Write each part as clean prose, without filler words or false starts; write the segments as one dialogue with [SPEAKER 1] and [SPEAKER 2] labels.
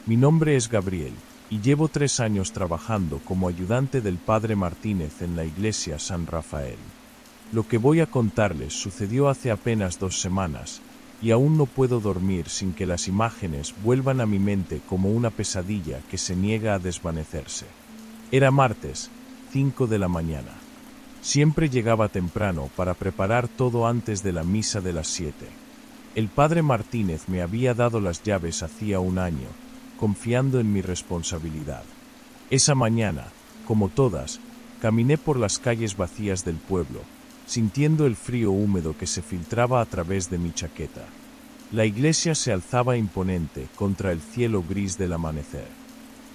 [SPEAKER 1] Mi nombre es Gabriel, y llevo 3 años trabajando como ayudante del Padre Martínez en la iglesia San Rafael. Lo que voy a contarles sucedió hace apenas 2 semanas, y aún no puedo dormir sin que las imágenes vuelvan a mi mente como una pesadilla que se niega a desvanecerse. Era martes, 5 de la mañana. Siempre llegaba temprano para preparar todo antes de la misa de las 7. El Padre Martínez me había dado las llaves hacía 1 año, confiando en mi responsabilidad. Esa mañana, como todas, caminé por las calles vacías del pueblo, sintiendo el frío húmedo que se filtraba a través de mi chaqueta. La iglesia se alzaba imponente contra el cielo gris del amanecer.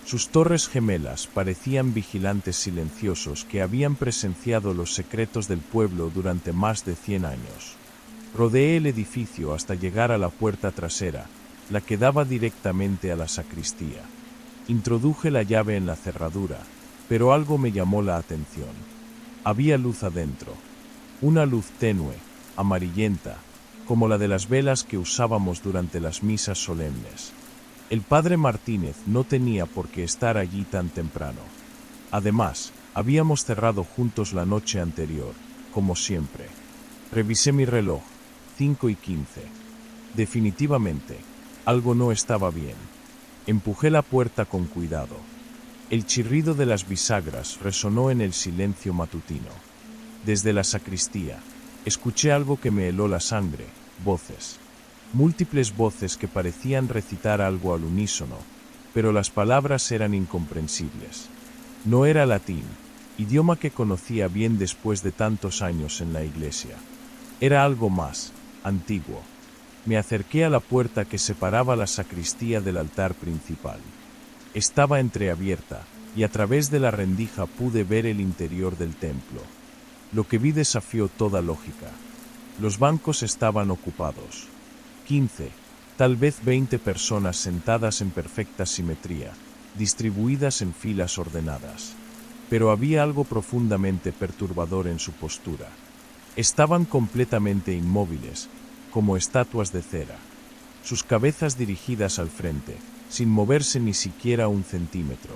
[SPEAKER 1] Sus torres gemelas parecían vigilantes silenciosos que habían presenciado los secretos del pueblo durante más de 100 años. Rodeé el edificio hasta llegar a la puerta trasera, la que daba directamente a la sacristía. Introduje la llave en la cerradura, pero algo me llamó la atención. Había luz adentro. Una luz tenue, amarillenta, como la de las velas que usábamos durante las misas solemnes. El Padre Martínez no tenía por qué estar allí tan temprano. Además, habíamos cerrado juntos la noche anterior, como siempre. Revisé mi reloj, 5:15. Definitivamente, algo no estaba bien. Empujé la puerta con cuidado. El chirrido de las bisagras resonó en el silencio matutino. Desde la sacristía, escuché algo que me heló la sangre, voces. Múltiples voces que parecían recitar algo al unísono, pero las palabras eran incomprensibles. No era latín, idioma que conocía bien después de tantos años en la iglesia. Era algo más, antiguo. Me acerqué a la puerta que separaba la sacristía del altar principal. Estaba entreabierta, y a través de la rendija pude ver el interior del templo. Lo que vi desafió toda lógica. Los bancos estaban ocupados. 15, tal vez 20 personas sentadas en perfecta simetría, distribuidas en filas ordenadas. Pero había algo profundamente perturbador en su postura. Estaban completamente inmóviles, como estatuas de cera, sus cabezas dirigidas al frente, sin moverse ni siquiera 1 centímetro.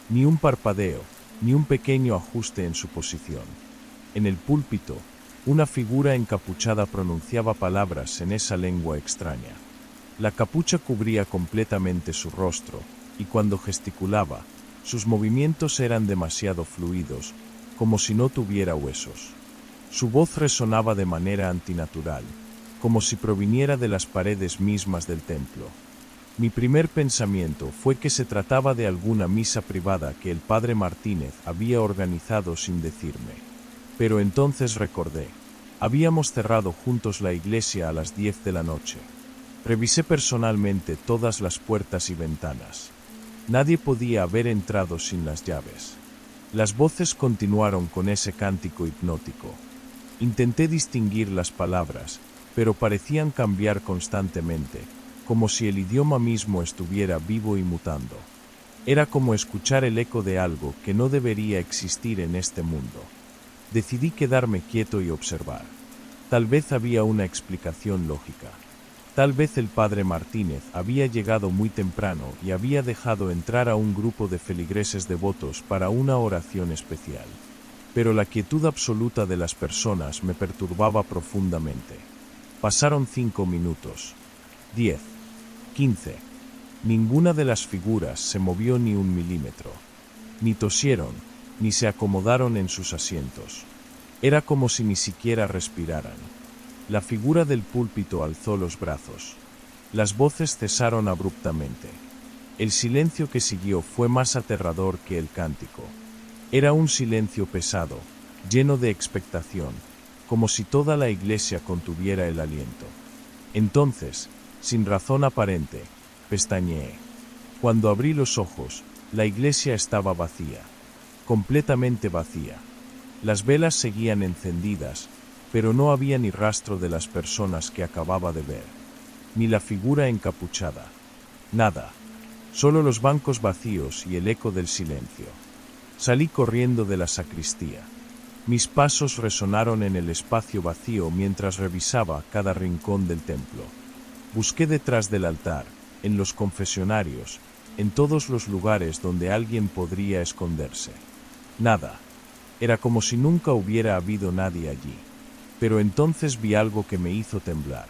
[SPEAKER 1] Ni un parpadeo, ni un pequeño ajuste en su posición. En el púlpito, una figura encapuchada pronunciaba palabras en esa lengua extraña. La capucha cubría completamente su rostro, y cuando gesticulaba, sus movimientos eran demasiado fluidos, como si no tuviera huesos. Su voz resonaba de manera antinatural, como si proviniera de las paredes mismas del templo. Mi primer pensamiento fue que se trataba de alguna misa privada que el Padre Martínez había organizado sin decirme. Pero entonces recordé. Habíamos cerrado juntos la iglesia a las 10 de la noche. Revisé personalmente todas las puertas y ventanas. Nadie podía haber entrado sin las llaves. Las voces continuaron con ese cántico hipnótico. Intenté distinguir las palabras, pero parecían cambiar constantemente, como si el idioma mismo estuviera vivo y mutando. Era como escuchar el eco de algo que no debería existir en este mundo. Decidí quedarme quieto y observar. Tal vez había una explicación lógica. Tal vez el Padre Martínez había llegado muy temprano y había dejado entrar a un grupo de feligreses devotos para una oración especial. Pero la quietud absoluta de las personas me perturbaba profundamente. Pasaron 5 minutos. 10. 15. Ninguna de las figuras se movió ni 1 milímetro. Ni tosieron, ni se acomodaron en sus asientos. Era como si ni siquiera respiraran. La figura del púlpito alzó los brazos. Las voces cesaron abruptamente. El silencio que siguió fue más aterrador que el cántico. Era un silencio pesado, lleno de expectación, como si toda la iglesia contuviera el aliento. Entonces, sin razón aparente, pestañeé. Cuando abrí los ojos, la iglesia estaba vacía. Completamente vacía. Las velas seguían encendidas, pero no había ni rastro de las personas que acababa de ver. Ni la figura encapuchada. Nada. Solo los bancos vacíos y el eco del silencio. Salí corriendo de la sacristía. Mis pasos resonaron en el espacio vacío mientras revisaba cada rincón del templo. Busqué detrás del altar, en los confesionarios, en todos los lugares donde alguien podría esconderse. Nada. Era como si nunca hubiera habido nadie allí. Pero entonces vi algo que me hizo temblar.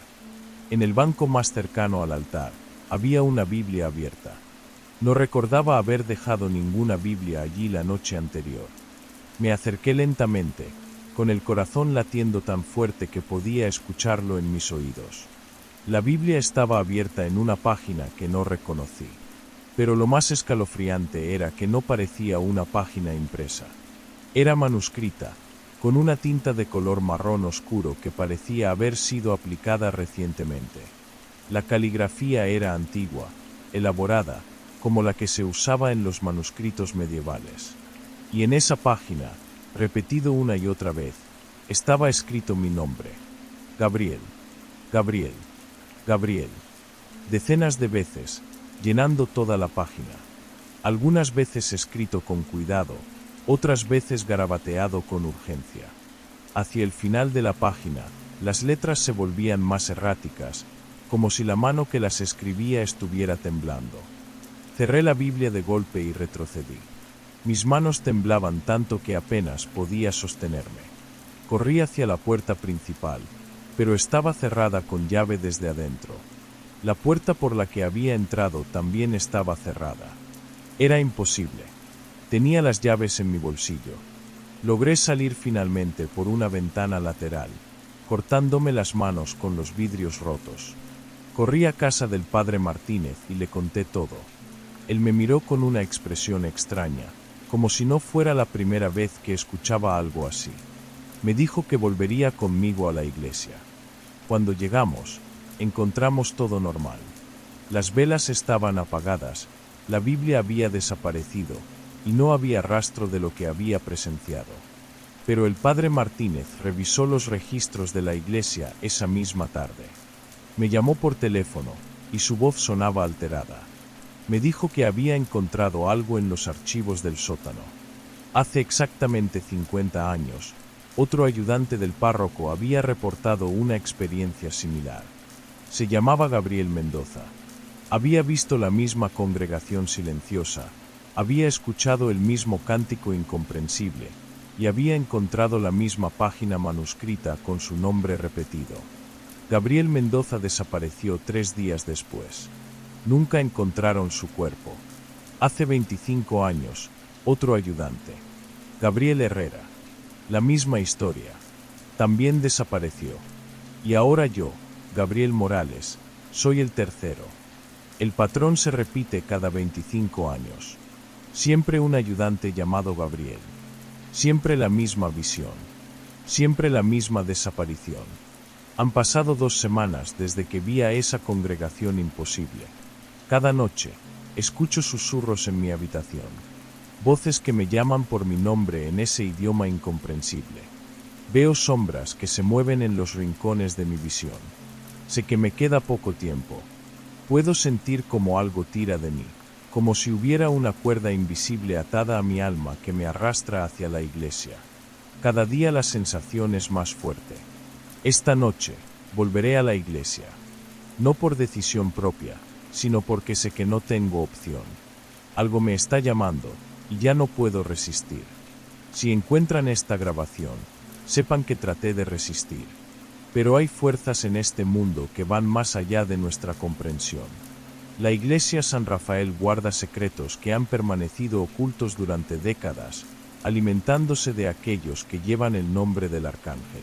[SPEAKER 1] En el banco más cercano al altar, había una Biblia abierta. No recordaba haber dejado ninguna Biblia allí la noche anterior. Me acerqué lentamente, con el corazón latiendo tan fuerte que podía escucharlo en mis oídos. La Biblia estaba abierta en una página que no reconocí. Pero lo más escalofriante era que no parecía una página impresa. Era manuscrita, con una tinta de color marrón oscuro que parecía haber sido aplicada recientemente. La caligrafía era antigua, elaborada, como la que se usaba en los manuscritos medievales. Y en esa página, repetido una y otra vez, estaba escrito mi nombre. Gabriel. Gabriel. Gabriel. Decenas de veces, llenando toda la página. Algunas veces escrito con cuidado, otras veces garabateado con urgencia. Hacia el final de la página, las letras se volvían más erráticas, como si la mano que las escribía estuviera temblando. Cerré la Biblia de golpe y retrocedí. Mis manos temblaban tanto que apenas podía sostenerme. Corrí hacia la puerta principal, pero estaba cerrada con llave desde adentro. La puerta por la que había entrado también estaba cerrada. Era imposible. Tenía las llaves en mi bolsillo. Logré salir finalmente por una ventana lateral, cortándome las manos con los vidrios rotos. Corrí a casa del padre Martínez y le conté todo. Él me miró con una expresión extraña, como si no fuera la primera vez que escuchaba algo así. Me dijo que volvería conmigo a la iglesia. Cuando llegamos, encontramos todo normal. Las velas estaban apagadas, la Biblia había desaparecido, y no había rastro de lo que había presenciado. Pero el padre Martínez revisó los registros de la iglesia esa misma tarde. Me llamó por teléfono, y su voz sonaba alterada. Me dijo que había encontrado algo en los archivos del sótano. Hace exactamente 50 años, otro ayudante del párroco había reportado una experiencia similar. Se llamaba Gabriel Mendoza. Había visto la misma congregación silenciosa, había escuchado el mismo cántico incomprensible, y había encontrado la misma página manuscrita con su nombre repetido. Gabriel Mendoza desapareció 3 días después. Nunca encontraron su cuerpo. Hace 25 años, otro ayudante, Gabriel Herrera. La misma historia. También desapareció. Y ahora yo, Gabriel Morales, soy el tercero. El patrón se repite cada 25 años. Siempre un ayudante llamado Gabriel. Siempre la misma visión. Siempre la misma desaparición. Han pasado 2 semanas desde que vi a esa congregación imposible. Cada noche, escucho susurros en mi habitación. Voces que me llaman por mi nombre en ese idioma incomprensible. Veo sombras que se mueven en los rincones de mi visión. Sé que me queda poco tiempo. Puedo sentir como algo tira de mí, como si hubiera una cuerda invisible atada a mi alma que me arrastra hacia la iglesia. Cada día la sensación es más fuerte. Esta noche, volveré a la iglesia. No por decisión propia, sino porque sé que no tengo opción. Algo me está llamando, y ya no puedo resistir. Si encuentran esta grabación, sepan que traté de resistir. Pero hay fuerzas en este mundo que van más allá de nuestra comprensión. La Iglesia San Rafael guarda secretos que han permanecido ocultos durante décadas, alimentándose de aquellos que llevan el nombre del Arcángel.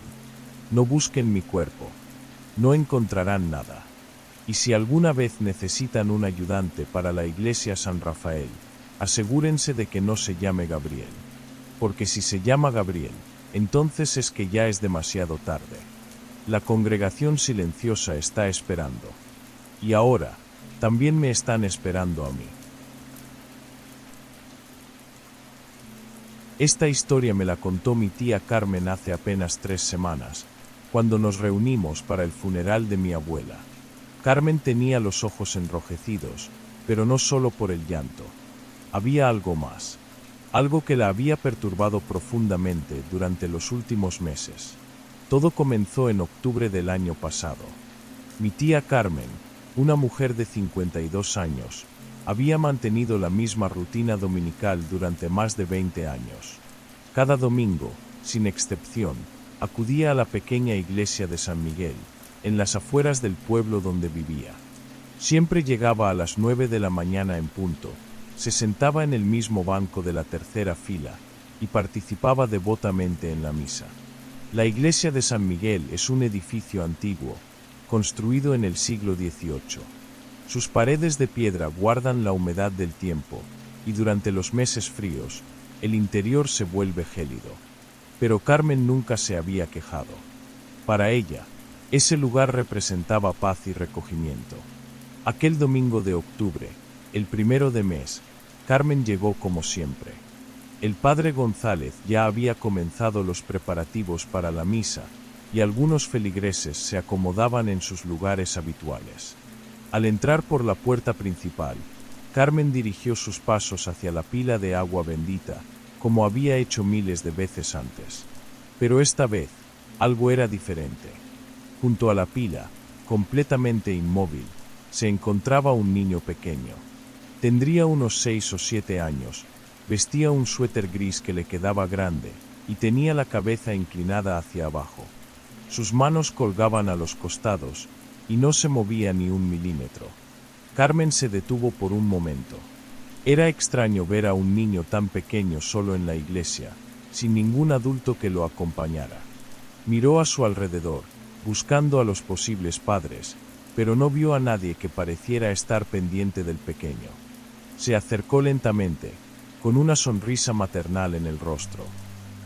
[SPEAKER 1] No busquen mi cuerpo. No encontrarán nada. Y si alguna vez necesitan un ayudante para la Iglesia San Rafael, asegúrense de que no se llame Gabriel. Porque si se llama Gabriel, entonces es que ya es demasiado tarde. La congregación silenciosa está esperando. Y ahora, también me están esperando a mí. Esta historia me la contó mi tía Carmen hace apenas 3 semanas, cuando nos reunimos para el funeral de mi abuela. Carmen tenía los ojos enrojecidos, pero no solo por el llanto. Había algo más. Algo que la había perturbado profundamente durante los últimos meses. Todo comenzó en octubre del año pasado. Mi tía Carmen, una mujer de 52 años, Había mantenido la misma rutina dominical durante más de 20 años. Cada domingo, sin excepción, acudía a la pequeña iglesia de San Miguel, en las afueras del pueblo donde vivía. Siempre llegaba a las 9 de la mañana en punto, se sentaba en el mismo banco de la tercera fila y participaba devotamente en la misa. La iglesia de San Miguel es un edificio antiguo, construido en el siglo XVIII. Sus paredes de piedra guardan la humedad del tiempo, y durante los meses fríos, el interior se vuelve gélido. Pero Carmen nunca se había quejado. Para ella, ese lugar representaba paz y recogimiento. Aquel domingo de octubre, el primero de mes, Carmen llegó como siempre. El padre González ya había comenzado los preparativos para la misa, y algunos feligreses se acomodaban en sus lugares habituales. Al entrar por la puerta principal, Carmen dirigió sus pasos hacia la pila de agua bendita, como había hecho miles de veces antes. Pero esta vez, algo era diferente. Junto a la pila, completamente inmóvil, se encontraba un niño pequeño. Tendría unos 6 o 7 años, vestía un suéter gris que le quedaba grande, y tenía la cabeza inclinada hacia abajo. Sus manos colgaban a los costados, y no se movía ni un milímetro. Carmen se detuvo por un momento. Era extraño ver a un niño tan pequeño solo en la iglesia, sin ningún adulto que lo acompañara. Miró a su alrededor, buscando a los posibles padres, pero no vio a nadie que pareciera estar pendiente del pequeño. Se acercó lentamente, con una sonrisa maternal en el rostro.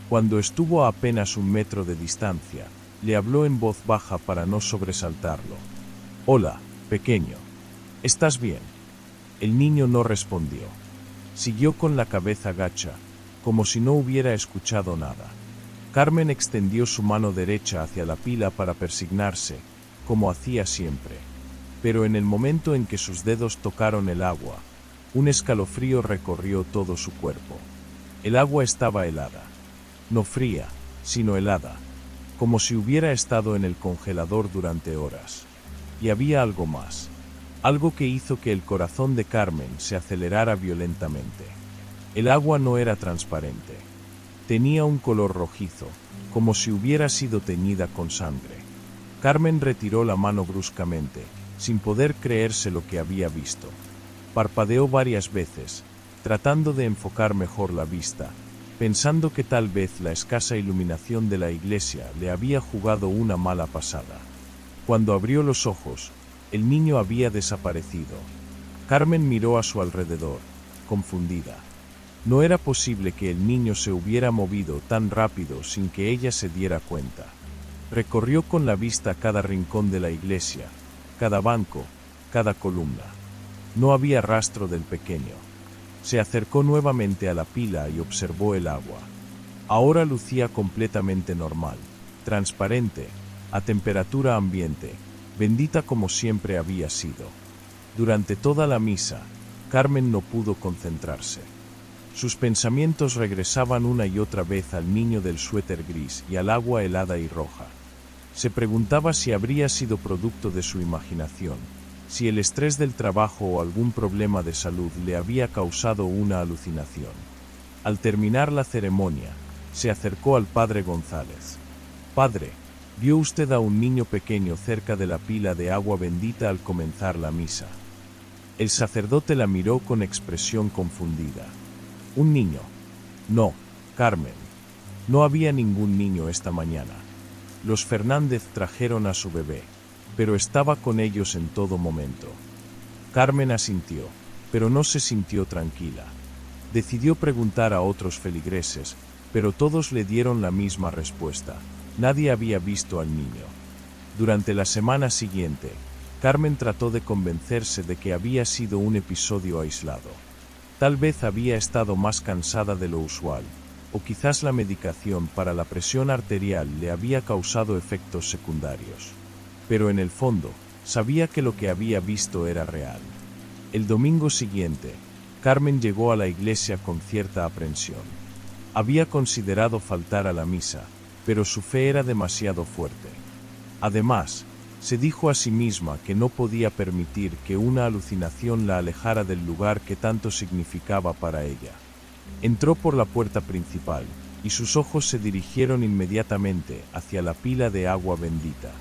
[SPEAKER 1] Cuando estuvo a apenas 1 metro de distancia, le habló en voz baja para no sobresaltarlo. «Hola, pequeño. ¿Estás bien?» El niño no respondió. Siguió con la cabeza gacha, como si no hubiera escuchado nada. Carmen extendió su mano derecha hacia la pila para persignarse, como hacía siempre. Pero en el momento en que sus dedos tocaron el agua, un escalofrío recorrió todo su cuerpo. El agua estaba helada. No fría, sino helada, como si hubiera estado en el congelador durante horas. Y había algo más. Algo que hizo que el corazón de Carmen se acelerara violentamente. El agua no era transparente. Tenía un color rojizo, como si hubiera sido teñida con sangre. Carmen retiró la mano bruscamente, sin poder creerse lo que había visto. Parpadeó varias veces, tratando de enfocar mejor la vista, pensando que tal vez la escasa iluminación de la iglesia le había jugado una mala pasada. Cuando abrió los ojos, el niño había desaparecido. Carmen miró a su alrededor, confundida. No era posible que el niño se hubiera movido tan rápido sin que ella se diera cuenta. Recorrió con la vista cada rincón de la iglesia, cada banco, cada columna. No había rastro del pequeño. Se acercó nuevamente a la pila y observó el agua. Ahora lucía completamente normal, transparente, a temperatura ambiente, bendita como siempre había sido. Durante toda la misa, Carmen no pudo concentrarse. Sus pensamientos regresaban una y otra vez al niño del suéter gris y al agua helada y roja. Se preguntaba si habría sido producto de su imaginación, si el estrés del trabajo o algún problema de salud le había causado una alucinación. Al terminar la ceremonia, se acercó al padre González. «Padre, ¿vio usted a un niño pequeño cerca de la pila de agua bendita al comenzar la misa?» El sacerdote la miró con expresión confundida. «¿Un niño?» «No, Carmen. No había ningún niño esta mañana. Los Fernández trajeron a su bebé, pero estaba con ellos en todo momento». Carmen asintió, pero no se sintió tranquila. Decidió preguntar a otros feligreses, pero todos le dieron la misma respuesta. Nadie había visto al niño. Durante la semana siguiente, Carmen trató de convencerse de que había sido un episodio aislado. Tal vez había estado más cansada de lo usual, o quizás la medicación para la presión arterial le había causado efectos secundarios. Pero en el fondo, sabía que lo que había visto era real. El domingo siguiente, Carmen llegó a la iglesia con cierta aprensión. Había considerado faltar a la misa, pero su fe era demasiado fuerte. Además, Se dijo a sí misma que no podía permitir que una alucinación la alejara del lugar que tanto significaba para ella. Entró por la puerta principal, y sus ojos se dirigieron inmediatamente hacia la pila de agua bendita.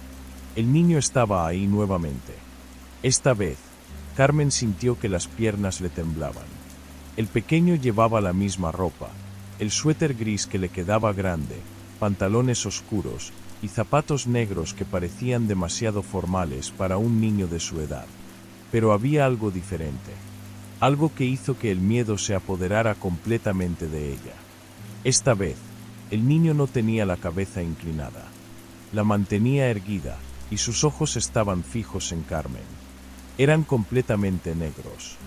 [SPEAKER 1] El niño estaba ahí nuevamente. Esta vez, Carmen sintió que las piernas le temblaban. El pequeño llevaba la misma ropa, el suéter gris que le quedaba grande, pantalones oscuros y zapatos negros que parecían demasiado formales para un niño de su edad. Pero había algo diferente. Algo que hizo que el miedo se apoderara completamente de ella. Esta vez, el niño no tenía la cabeza inclinada. La mantenía erguida, y sus ojos estaban fijos en Carmen. Eran completamente negros.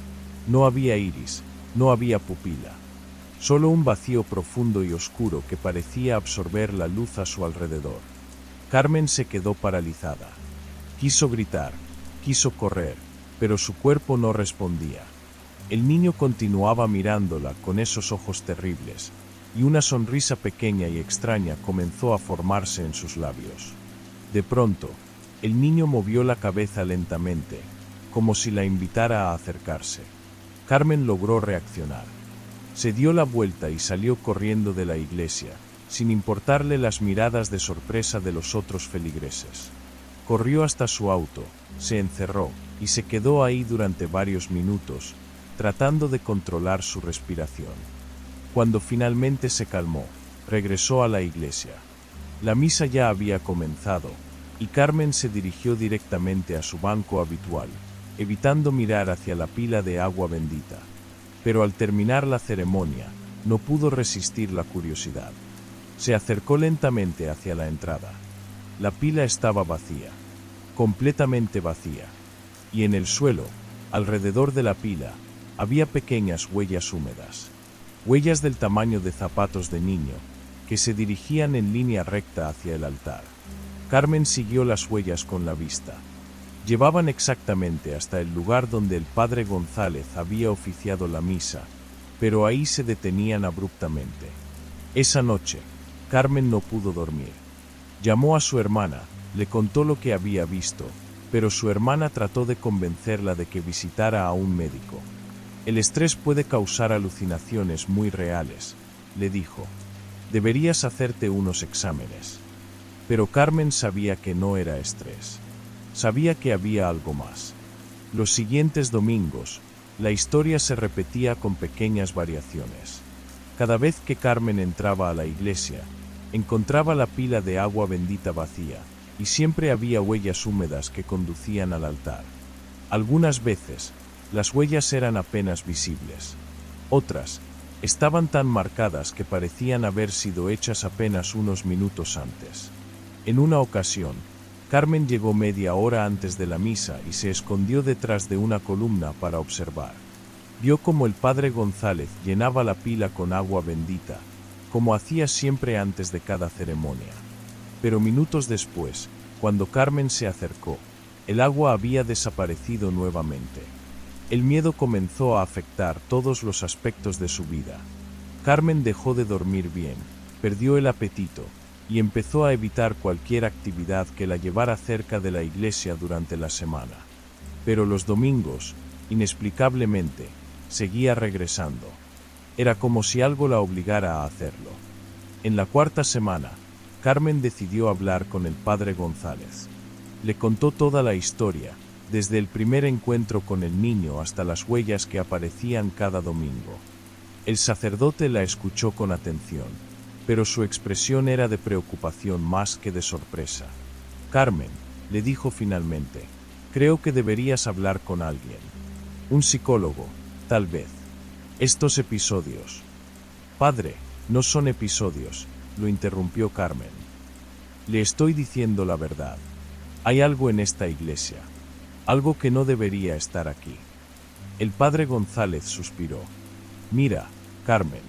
[SPEAKER 1] No había iris, no había pupila. Solo un vacío profundo y oscuro que parecía absorber la luz a su alrededor. Carmen se quedó paralizada. Quiso gritar, quiso correr, pero su cuerpo no respondía. El niño continuaba mirándola con esos ojos terribles, y una sonrisa pequeña y extraña comenzó a formarse en sus labios. De pronto, el niño movió la cabeza lentamente, como si la invitara a acercarse. Carmen logró reaccionar. Se dio la vuelta y salió corriendo de la iglesia, sin importarle las miradas de sorpresa de los otros feligreses. Corrió hasta su auto, se encerró, y se quedó ahí durante varios minutos, tratando de controlar su respiración. Cuando finalmente se calmó, regresó a la iglesia. La misa ya había comenzado, y Carmen se dirigió directamente a su banco habitual, evitando mirar hacia la pila de agua bendita. Pero al terminar la ceremonia, no pudo resistir la curiosidad. Se acercó lentamente hacia la entrada. La pila estaba vacía, completamente vacía, y en el suelo, alrededor de la pila, había pequeñas huellas húmedas. Huellas del tamaño de zapatos de niño, que se dirigían en línea recta hacia el altar. Carmen siguió las huellas con la vista. Llevaban exactamente hasta el lugar donde el padre González había oficiado la misa, pero ahí se detenían abruptamente. Esa noche, Carmen no pudo dormir. Llamó a su hermana, le contó lo que había visto, pero su hermana trató de convencerla de que visitara a un médico. El estrés puede causar alucinaciones muy reales, le dijo. Deberías hacerte unos exámenes. Pero Carmen sabía que no era estrés. Sabía que había algo más. Los siguientes domingos, la historia se repetía con pequeñas variaciones. Cada vez que Carmen entraba a la iglesia, encontraba la pila de agua bendita vacía, y siempre había huellas húmedas que conducían al altar. Algunas veces, las huellas eran apenas visibles. Otras, estaban tan marcadas que parecían haber sido hechas apenas unos minutos antes. En una ocasión, Carmen llegó media hora antes de la misa y se escondió detrás de una columna para observar. Vio cómo el padre González llenaba la pila con agua bendita, como hacía siempre antes de cada ceremonia. Pero minutos después, cuando Carmen se acercó, el agua había desaparecido nuevamente. El miedo comenzó a afectar todos los aspectos de su vida. Carmen dejó de dormir bien, perdió el apetito, y empezó a evitar cualquier actividad que la llevara cerca de la iglesia durante la semana. Pero los domingos, inexplicablemente, seguía regresando. Era como si algo la obligara a hacerlo. En la cuarta semana, Carmen decidió hablar con el padre González. Le contó toda la historia, desde el primer encuentro con el niño hasta las huellas que aparecían cada domingo. El sacerdote la escuchó con atención, pero su expresión era de preocupación más que de sorpresa. Carmen, le dijo finalmente, creo que deberías hablar con alguien. Un psicólogo, tal vez. Estos episodios. Padre, no son episodios, lo interrumpió Carmen. Le estoy diciendo la verdad. Hay algo en esta iglesia. Algo que no debería estar aquí. El padre González suspiró. Mira, Carmen.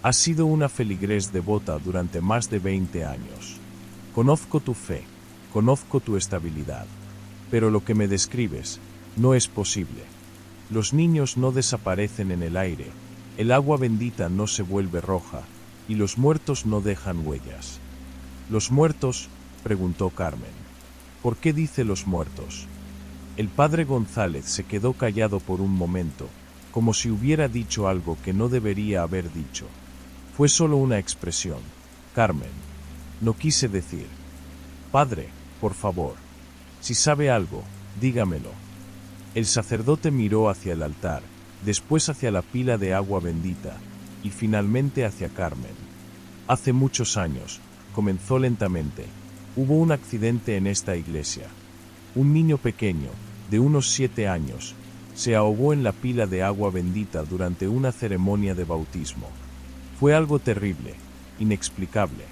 [SPEAKER 1] Has sido una feligrés devota durante más de 20 años. Conozco tu fe, conozco tu estabilidad. Pero lo que me describes, no es posible. Los niños no desaparecen en el aire, el agua bendita no se vuelve roja, y los muertos no dejan huellas. ¿Los muertos? Preguntó Carmen. ¿Por qué dice los muertos? El padre González se quedó callado por un momento, como si hubiera dicho algo que no debería haber dicho. Fue solo una expresión. Carmen. No quise decir. Padre, por favor. Si sabe algo, dígamelo. El sacerdote miró hacia el altar, después hacia la pila de agua bendita, y finalmente hacia Carmen. Hace muchos años, comenzó lentamente, hubo un accidente en esta iglesia. Un niño pequeño, de unos 7 años, se ahogó en la pila de agua bendita durante una ceremonia de bautismo. Fue algo terrible, inexplicable.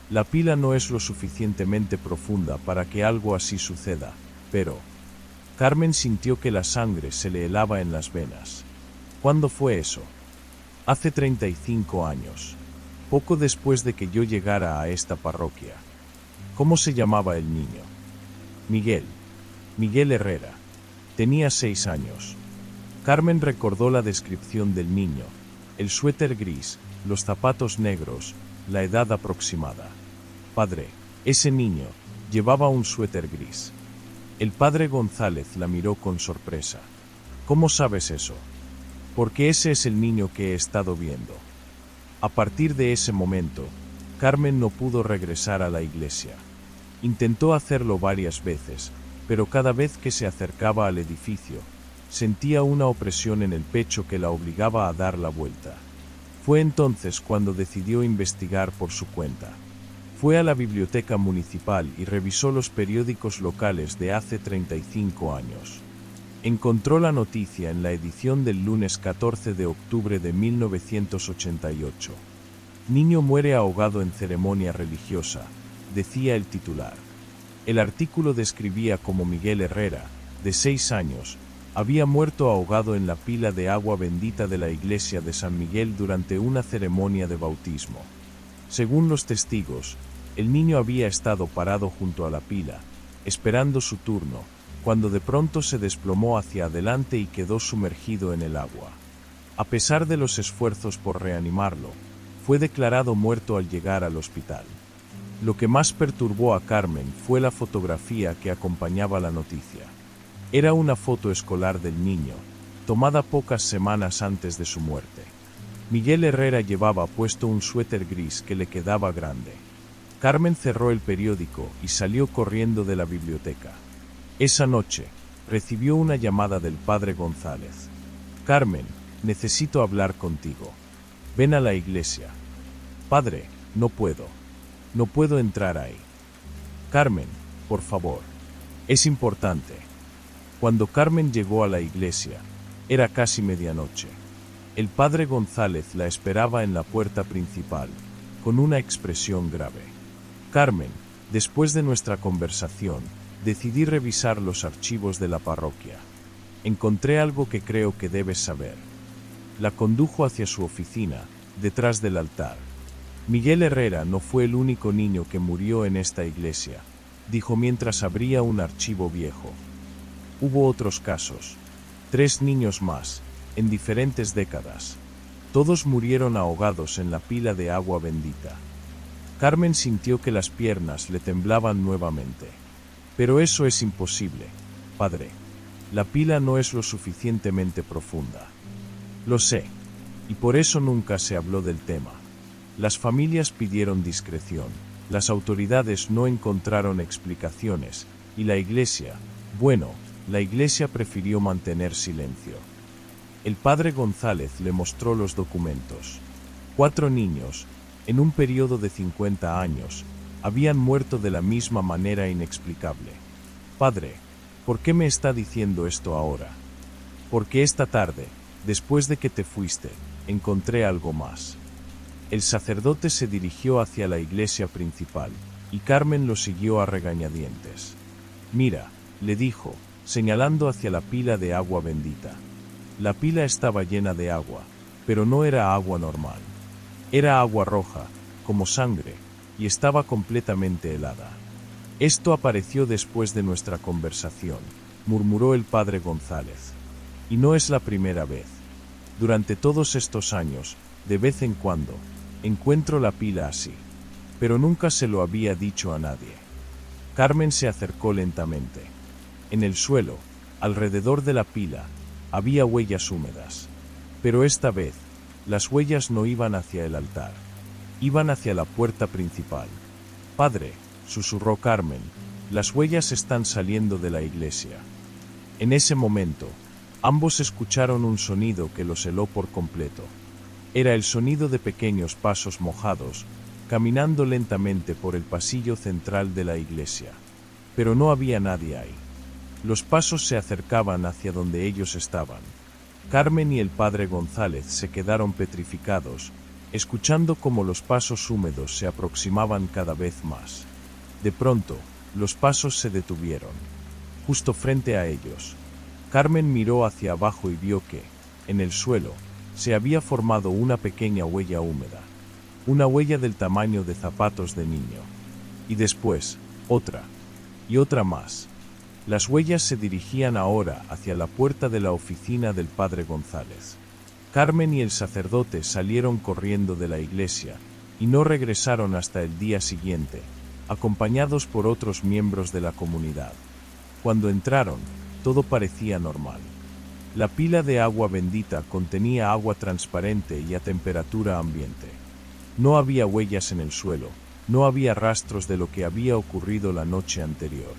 [SPEAKER 1] La pila no es lo suficientemente profunda para que algo así suceda, pero... Carmen sintió que la sangre se le helaba en las venas. ¿Cuándo fue eso? Hace 35 años. Poco después de que yo llegara a esta parroquia. ¿Cómo se llamaba el niño? Miguel. Miguel Herrera. Tenía 6 años. Carmen recordó la descripción del niño, el suéter gris, los zapatos negros, la edad aproximada. Padre, ese niño llevaba un suéter gris. El padre González la miró con sorpresa. ¿Cómo sabes eso? Porque ese es el niño que he estado viendo. A partir de ese momento, Carmen no pudo regresar a la iglesia. Intentó hacerlo varias veces, pero cada vez que se acercaba al edificio, sentía una opresión en el pecho que la obligaba a dar la vuelta. Fue entonces cuando decidió investigar por su cuenta. Fue a la biblioteca municipal y revisó los periódicos locales de hace 35 años. Encontró la noticia en la edición del lunes 14 de octubre de 1988. Niño muere ahogado en ceremonia religiosa, decía el titular. El artículo describía cómo Miguel Herrera, de 6 años, había muerto ahogado en la pila de agua bendita de la iglesia de San Miguel durante una ceremonia de bautismo. Según los testigos, el niño había estado parado junto a la pila, esperando su turno, cuando de pronto se desplomó hacia adelante y quedó sumergido en el agua. A pesar de los esfuerzos por reanimarlo, fue declarado muerto al llegar al hospital. Lo que más perturbó a Carmen fue la fotografía que acompañaba la noticia. Era una foto escolar del niño, tomada pocas semanas antes de su muerte. Miguel Herrera llevaba puesto un suéter gris que le quedaba grande. Carmen cerró el periódico y salió corriendo de la biblioteca. Esa noche, recibió una llamada del padre González. Carmen, necesito hablar contigo. Ven a la iglesia. Padre, no puedo. No puedo entrar ahí. Carmen, por favor. Es importante. Cuando Carmen llegó a la iglesia, era casi medianoche. El padre González la esperaba en la puerta principal, con una expresión grave. Carmen, después de nuestra conversación, decidí revisar los archivos de la parroquia. Encontré algo que creo que debes saber. La condujo hacia su oficina, detrás del altar. Miguel Herrera no fue el único niño que murió en esta iglesia, dijo mientras abría un archivo viejo. Hubo otros casos. 3 niños más, en diferentes décadas. Todos murieron ahogados en la pila de agua bendita. Carmen sintió que las piernas le temblaban nuevamente. Pero eso es imposible, padre. La pila no es lo suficientemente profunda. Lo sé, y por eso nunca se habló del tema. Las familias pidieron discreción, las autoridades no encontraron explicaciones, y la iglesia, la iglesia prefirió mantener silencio. El padre González le mostró los documentos. 4 niños, en un periodo de 50 años, habían muerto de la misma manera inexplicable. Padre, ¿por qué me está diciendo esto ahora? Porque esta tarde, después de que te fuiste, encontré algo más. El sacerdote se dirigió hacia la iglesia principal, y Carmen lo siguió a regañadientes. Mira, le dijo, señalando hacia la pila de agua bendita. La pila estaba llena de agua, pero no era agua normal. Era agua roja, como sangre, y estaba completamente helada. Esto apareció después de nuestra conversación, murmuró el padre González. Y no es la primera vez. Durante todos estos años, de vez en cuando, encuentro la pila así. Pero nunca se lo había dicho a nadie. Carmen se acercó lentamente. En el suelo, alrededor de la pila, había huellas húmedas. Pero esta vez, las huellas no iban hacia el altar. Iban hacia la puerta principal. Padre, susurró Carmen, las huellas están saliendo de la iglesia. En ese momento, ambos escucharon un sonido que los heló por completo. Era el sonido de pequeños pasos mojados, caminando lentamente por el pasillo central de la iglesia. Pero no había nadie ahí. Los pasos se acercaban hacia donde ellos estaban. Carmen y el padre González se quedaron petrificados, escuchando cómo los pasos húmedos se aproximaban cada vez más. De pronto, los pasos se detuvieron. Justo frente a ellos. Carmen miró hacia abajo y vio que, en el suelo, se había formado una pequeña huella húmeda. Una huella del tamaño de zapatos de niño. Y después, otra. Y otra más. Las huellas se dirigían ahora hacia la puerta de la oficina del padre González. Carmen y el sacerdote salieron corriendo de la iglesia, y no regresaron hasta el día siguiente, acompañados por otros miembros de la comunidad. Cuando entraron, todo parecía normal. La pila de agua bendita contenía agua transparente y a temperatura ambiente. No había huellas en el suelo, no había rastros de lo que había ocurrido la noche anterior.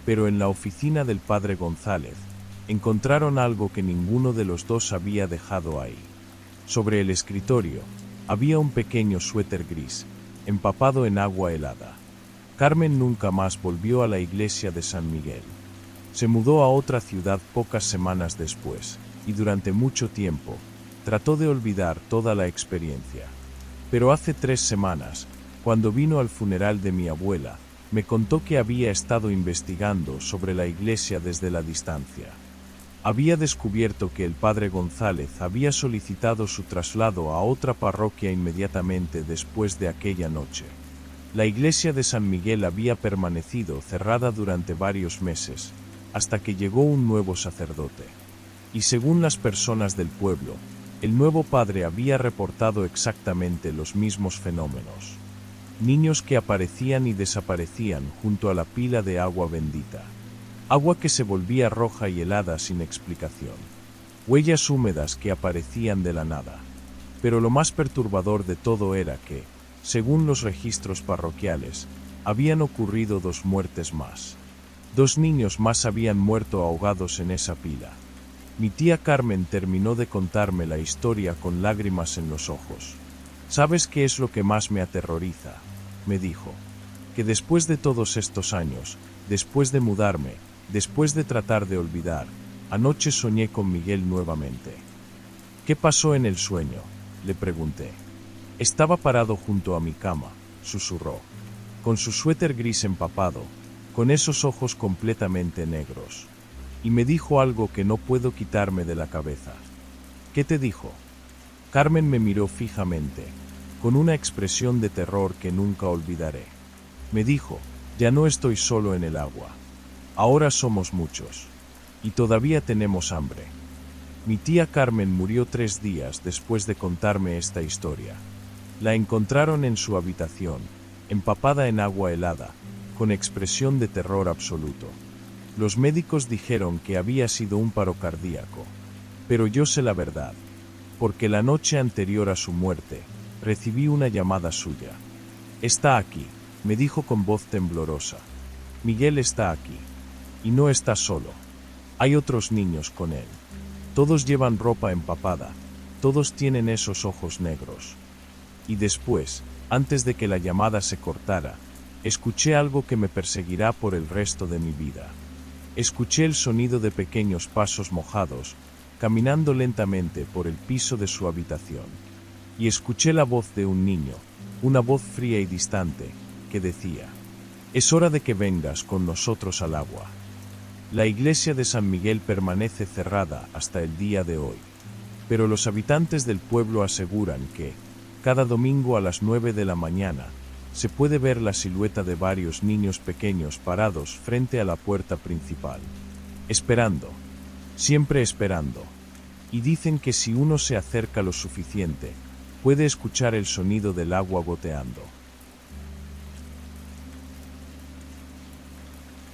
[SPEAKER 1] Pero en la oficina del padre González, encontraron algo que ninguno de los dos había dejado ahí. Sobre el escritorio, había un pequeño suéter gris, empapado en agua helada. Carmen nunca más volvió a la iglesia de San Miguel. Se mudó a otra ciudad pocas semanas después, y durante mucho tiempo, trató de olvidar toda la experiencia. Pero hace 3 semanas, cuando vino al funeral de mi abuela, me contó que había estado investigando sobre la iglesia desde la distancia. Había descubierto que el padre González había solicitado su traslado a otra parroquia inmediatamente después de aquella noche. La iglesia de San Miguel había permanecido cerrada durante varios meses, hasta que llegó un nuevo sacerdote. Y según las personas del pueblo, el nuevo padre había reportado exactamente los mismos fenómenos. Niños que aparecían y desaparecían junto a la pila de agua bendita. Agua que se volvía roja y helada sin explicación. Huellas húmedas que aparecían de la nada. Pero lo más perturbador de todo era que, según los registros parroquiales, habían ocurrido 2 muertes más. 2 niños más habían muerto ahogados en esa pila. Mi tía Carmen terminó de contarme la historia con lágrimas en los ojos. ¿Sabes qué es lo que más me aterroriza?, me dijo. Que después de todos estos años, después de mudarme, después de tratar de olvidar, anoche soñé con Miguel nuevamente. ¿Qué pasó en el sueño?, le pregunté. Estaba parado junto a mi cama, susurró. Con su suéter gris empapado, con esos ojos completamente negros. Y me dijo algo que no puedo quitarme de la cabeza. ¿Qué te dijo? Carmen me miró fijamente, con una expresión de terror que nunca olvidaré. Me dijo, ya no estoy solo en el agua. Ahora somos muchos. Y todavía tenemos hambre. Mi tía Carmen murió 3 días después de contarme esta historia. La encontraron en su habitación, empapada en agua helada, con expresión de terror absoluto. Los médicos dijeron que había sido un paro cardíaco. Pero yo sé la verdad. Porque la noche anterior a su muerte, recibí una llamada suya. Está aquí, me dijo con voz temblorosa. Miguel está aquí. Y no está solo. Hay otros niños con él. Todos llevan ropa empapada, todos tienen esos ojos negros. Y después, antes de que la llamada se cortara, escuché algo que me perseguirá por el resto de mi vida. Escuché el sonido de pequeños pasos mojados, caminando lentamente por el piso de su habitación. Y escuché la voz de un niño, una voz fría y distante, que decía, «Es hora de que vengas con nosotros al agua». La iglesia de San Miguel permanece cerrada hasta el día de hoy. Pero los habitantes del pueblo aseguran que, cada domingo a las 9 de la mañana, se puede ver la silueta de varios niños pequeños parados frente a la puerta principal. Esperando. Siempre esperando. Y dicen que si uno se acerca lo suficiente, puede escuchar el sonido del agua goteando.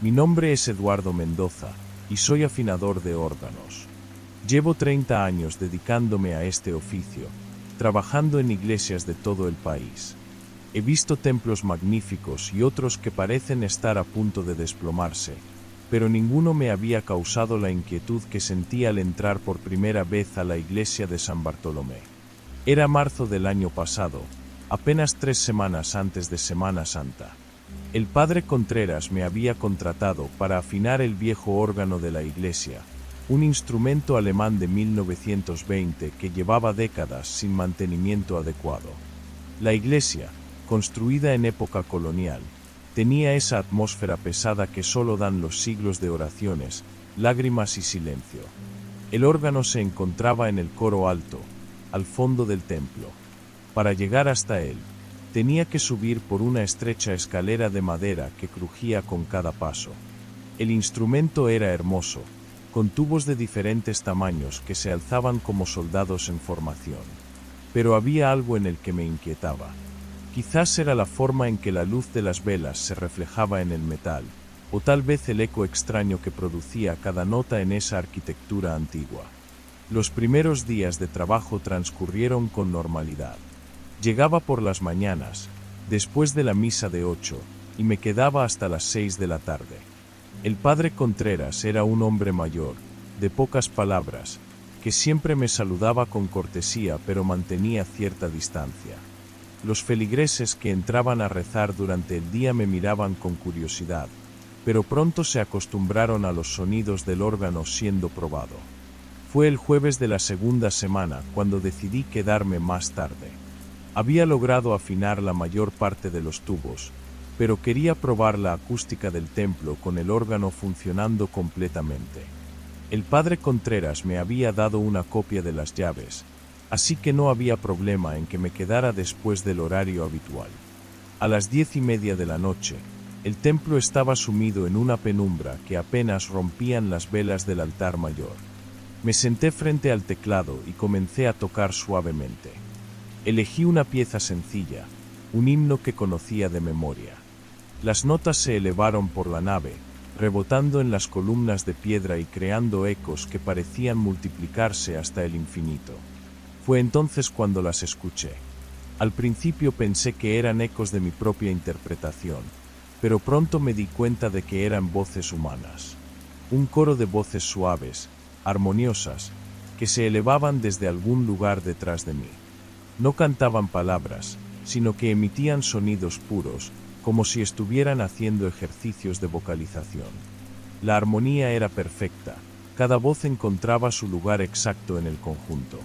[SPEAKER 1] Mi nombre es Eduardo Mendoza, y soy afinador de órganos. Llevo 30 años dedicándome a este oficio, trabajando en iglesias de todo el país. He visto templos magníficos y otros que parecen estar a punto de desplomarse, pero ninguno me había causado la inquietud que sentí al entrar por primera vez a la iglesia de San Bartolomé. Era marzo del año pasado, apenas 3 semanas antes de Semana Santa. El padre Contreras me había contratado para afinar el viejo órgano de la iglesia, un instrumento alemán de 1920 que llevaba décadas sin mantenimiento adecuado. La iglesia, construida en época colonial, tenía esa atmósfera pesada que solo dan los siglos de oraciones, lágrimas y silencio. El órgano se encontraba en el coro alto, al fondo del templo. Para llegar hasta él, tenía que subir por una estrecha escalera de madera que crujía con cada paso. El instrumento era hermoso, con tubos de diferentes tamaños que se alzaban como soldados en formación. Pero había algo en el que me inquietaba. Quizás era la forma en que la luz de las velas se reflejaba en el metal, o tal vez el eco extraño que producía cada nota en esa arquitectura antigua. Los primeros días de trabajo transcurrieron con normalidad. Llegaba por las mañanas, después de la misa de 8, y me quedaba hasta las 6 de la tarde. El padre Contreras era un hombre mayor, de pocas palabras, que siempre me saludaba con cortesía pero mantenía cierta distancia. Los feligreses que entraban a rezar durante el día me miraban con curiosidad, pero pronto se acostumbraron a los sonidos del órgano siendo probado. Fue el jueves de la segunda semana cuando decidí quedarme más tarde. Había logrado afinar la mayor parte de los tubos, pero quería probar la acústica del templo con el órgano funcionando completamente. El padre Contreras me había dado una copia de las llaves, así que no había problema en que me quedara después del horario habitual. A las 10:30 de la noche, el templo estaba sumido en una penumbra que apenas rompían las velas del altar mayor. Me senté frente al teclado y comencé a tocar suavemente. Elegí una pieza sencilla, un himno que conocía de memoria. Las notas se elevaron por la nave, rebotando en las columnas de piedra y creando ecos que parecían multiplicarse hasta el infinito. Fue entonces cuando las escuché. Al principio pensé que eran ecos de mi propia interpretación, pero pronto me di cuenta de que eran voces humanas. Un coro de voces suaves, armoniosas, que se elevaban desde algún lugar detrás de mí. No cantaban palabras, sino que emitían sonidos puros, como si estuvieran haciendo ejercicios de vocalización. La armonía era perfecta, cada voz encontraba su lugar exacto en el conjunto.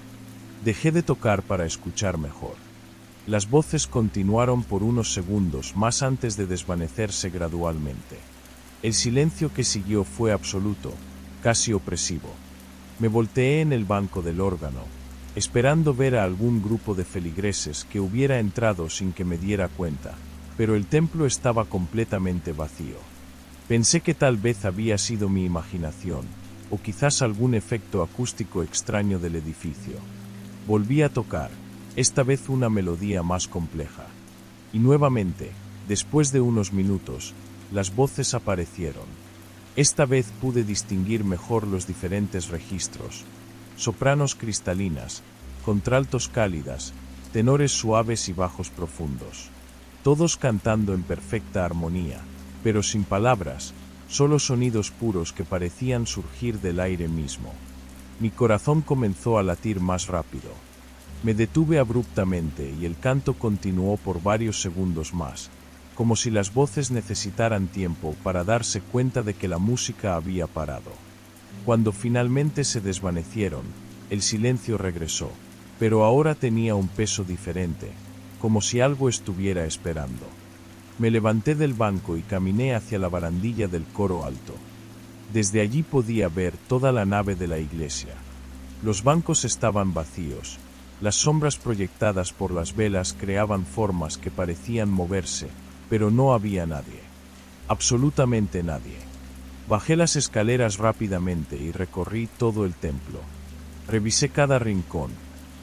[SPEAKER 1] Dejé de tocar para escuchar mejor. Las voces continuaron por unos segundos más antes de desvanecerse gradualmente. El silencio que siguió fue absoluto, casi opresivo. Me volteé en el banco del órgano, esperando ver a algún grupo de feligreses que hubiera entrado sin que me diera cuenta, pero el templo estaba completamente vacío. Pensé que tal vez había sido mi imaginación, o quizás algún efecto acústico extraño del edificio. Volví a tocar, esta vez una melodía más compleja. Y nuevamente, después de unos minutos, las voces aparecieron. Esta vez pude distinguir mejor los diferentes registros: sopranos cristalinas, contraltos cálidas, tenores suaves y bajos profundos. Todos cantando en perfecta armonía, pero sin palabras, solo sonidos puros que parecían surgir del aire mismo. Mi corazón comenzó a latir más rápido. Me detuve abruptamente y el canto continuó por varios segundos más, como si las voces necesitaran tiempo para darse cuenta de que la música había parado. Cuando finalmente se desvanecieron, el silencio regresó, pero ahora tenía un peso diferente, como si algo estuviera esperando. Me levanté del banco y caminé hacia la barandilla del coro alto. Desde allí podía ver toda la nave de la iglesia. Los bancos estaban vacíos, las sombras proyectadas por las velas creaban formas que parecían moverse, pero no había nadie. Absolutamente nadie. Bajé las escaleras rápidamente y recorrí todo el templo. Revisé cada rincón,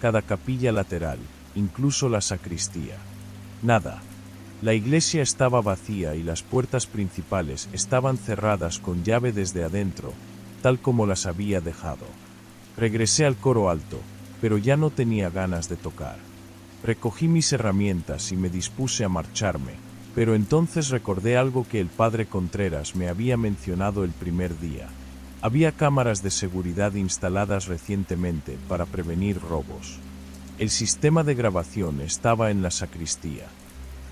[SPEAKER 1] cada capilla lateral, incluso la sacristía. Nada. La iglesia estaba vacía y las puertas principales estaban cerradas con llave desde adentro, tal como las había dejado. Regresé al coro alto, pero ya no tenía ganas de tocar. Recogí mis herramientas y me dispuse a marcharme, pero entonces recordé algo que el padre Contreras me había mencionado el primer día. Había cámaras de seguridad instaladas recientemente para prevenir robos. El sistema de grabación estaba en la sacristía.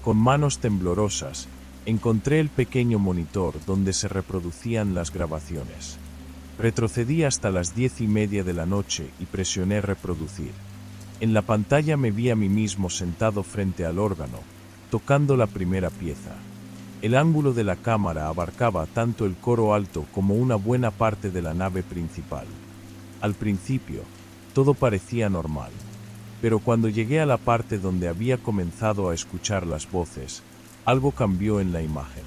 [SPEAKER 1] Con manos temblorosas, encontré el pequeño monitor donde se reproducían las grabaciones. Retrocedí hasta las 10:30 de la noche y presioné reproducir. En la pantalla me vi a mí mismo sentado frente al órgano, tocando la primera pieza. El ángulo de la cámara abarcaba tanto el coro alto como una buena parte de la nave principal. Al principio, todo parecía normal. Pero cuando llegué a la parte donde había comenzado a escuchar las voces, algo cambió en la imagen.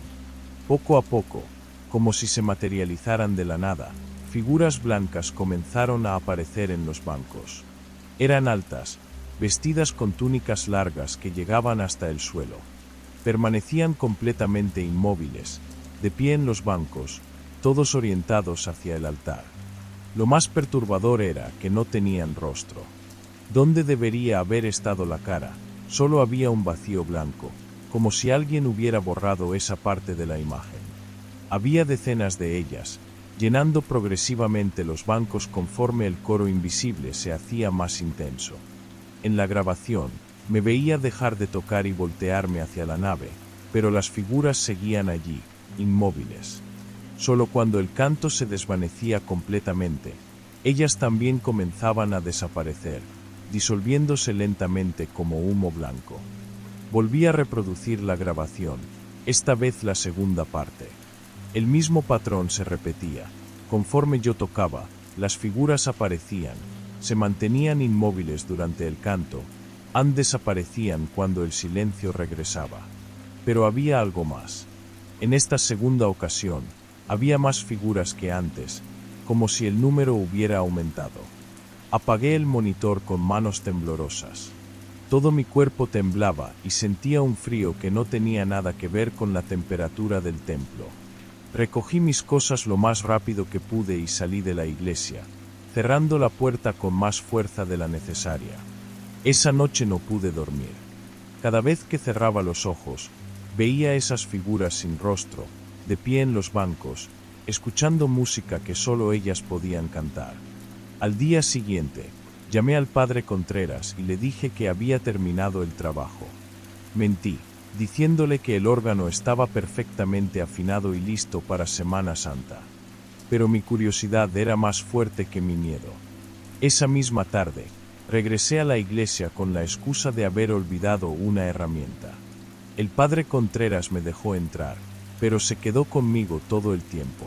[SPEAKER 1] Poco a poco, como si se materializaran de la nada, figuras blancas comenzaron a aparecer en los bancos. Eran altas, vestidas con túnicas largas que llegaban hasta el suelo. Permanecían completamente inmóviles, de pie en los bancos, todos orientados hacia el altar. Lo más perturbador era que no tenían rostro. ¿Dónde debería haber estado la cara? Solo había un vacío blanco, como si alguien hubiera borrado esa parte de la imagen. Había decenas de ellas, llenando progresivamente los bancos conforme el coro invisible se hacía más intenso. En la grabación, me veía dejar de tocar y voltearme hacia la nave, pero las figuras seguían allí, inmóviles. Solo cuando el canto se desvanecía completamente, ellas también comenzaban a desaparecer, disolviéndose lentamente como humo blanco. Volví a reproducir la grabación, esta vez la segunda parte. El mismo patrón se repetía. Conforme yo tocaba, las figuras aparecían, se mantenían inmóviles durante el canto, desaparecían cuando el silencio regresaba. Pero había algo más. En esta segunda ocasión, había más figuras que antes, como si el número hubiera aumentado. Apagué el monitor con manos temblorosas. Todo mi cuerpo temblaba y sentía un frío que no tenía nada que ver con la temperatura del templo. Recogí mis cosas lo más rápido que pude y salí de la iglesia, cerrando la puerta con más fuerza de la necesaria. Esa noche no pude dormir. Cada vez que cerraba los ojos, veía esas figuras sin rostro, de pie en los bancos, escuchando música que solo ellas podían cantar. Al día siguiente, llamé al padre Contreras y le dije que había terminado el trabajo. Mentí, diciéndole que el órgano estaba perfectamente afinado y listo para Semana Santa. Pero mi curiosidad era más fuerte que mi miedo. Esa misma tarde, regresé a la iglesia con la excusa de haber olvidado una herramienta. El padre Contreras me dejó entrar, pero se quedó conmigo todo el tiempo.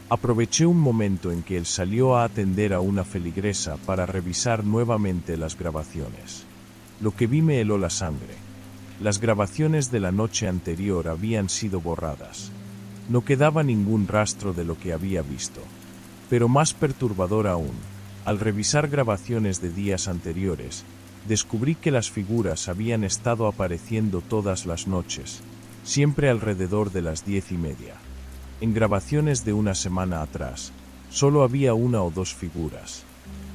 [SPEAKER 1] Aproveché un momento en que él salió a atender a una feligresa para revisar nuevamente las grabaciones. Lo que vi me heló la sangre. Las grabaciones de la noche anterior habían sido borradas. No quedaba ningún rastro de lo que había visto. Pero más perturbador aún, al revisar grabaciones de días anteriores, descubrí que las figuras habían estado apareciendo todas las noches, siempre alrededor de las 10:30. En grabaciones de una semana atrás, solo había una o dos figuras.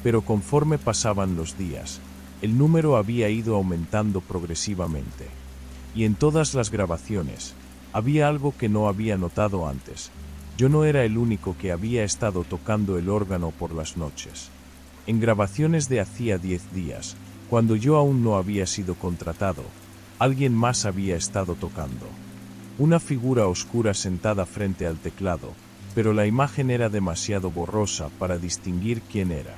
[SPEAKER 1] Pero conforme pasaban los días, el número había ido aumentando progresivamente. Y en todas las grabaciones, había algo que no había notado antes. Yo no era el único que había estado tocando el órgano por las noches. En grabaciones de hacía 10 días, cuando yo aún no había sido contratado, alguien más había estado tocando. Una figura oscura sentada frente al teclado, pero la imagen era demasiado borrosa para distinguir quién era.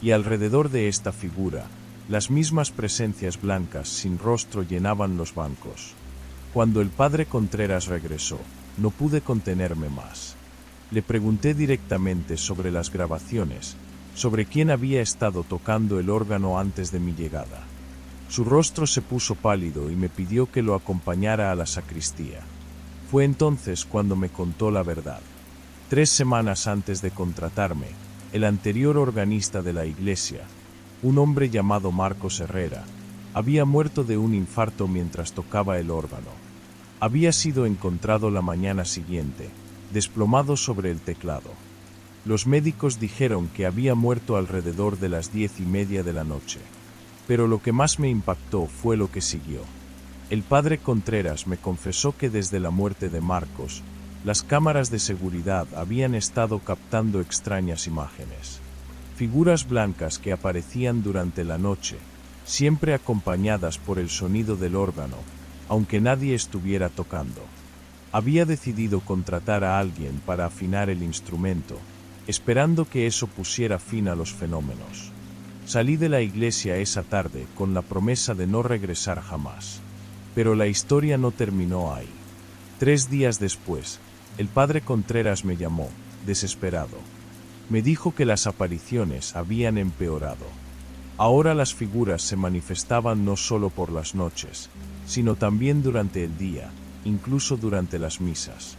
[SPEAKER 1] Y alrededor de esta figura, las mismas presencias blancas sin rostro llenaban los bancos. Cuando el padre Contreras regresó, no pude contenerme más. Le pregunté directamente sobre las grabaciones, sobre quién había estado tocando el órgano antes de mi llegada. Su rostro se puso pálido y me pidió que lo acompañara a la sacristía. Fue entonces cuando me contó la verdad. 3 semanas antes de contratarme, el anterior organista de la iglesia, un hombre llamado Marcos Herrera, Había muerto de un infarto mientras tocaba el órgano. Había sido encontrado la mañana siguiente, desplomado sobre el teclado. Los médicos dijeron que había muerto alrededor de las 10:30 de la noche. Pero lo que más me impactó fue lo que siguió. El padre Contreras me confesó que desde la muerte de Marcos, las cámaras de seguridad habían estado captando extrañas imágenes. Figuras blancas que aparecían durante la noche, siempre acompañadas por el sonido del órgano, aunque nadie estuviera tocando. Había decidido contratar a alguien para afinar el instrumento, esperando que eso pusiera fin a los fenómenos. Salí de la iglesia esa tarde con la promesa de no regresar jamás. Pero la historia no terminó ahí. 3 días después, el padre Contreras me llamó, desesperado. Me dijo que las apariciones habían empeorado. Ahora las figuras se manifestaban no solo por las noches, sino también durante el día, incluso durante las misas.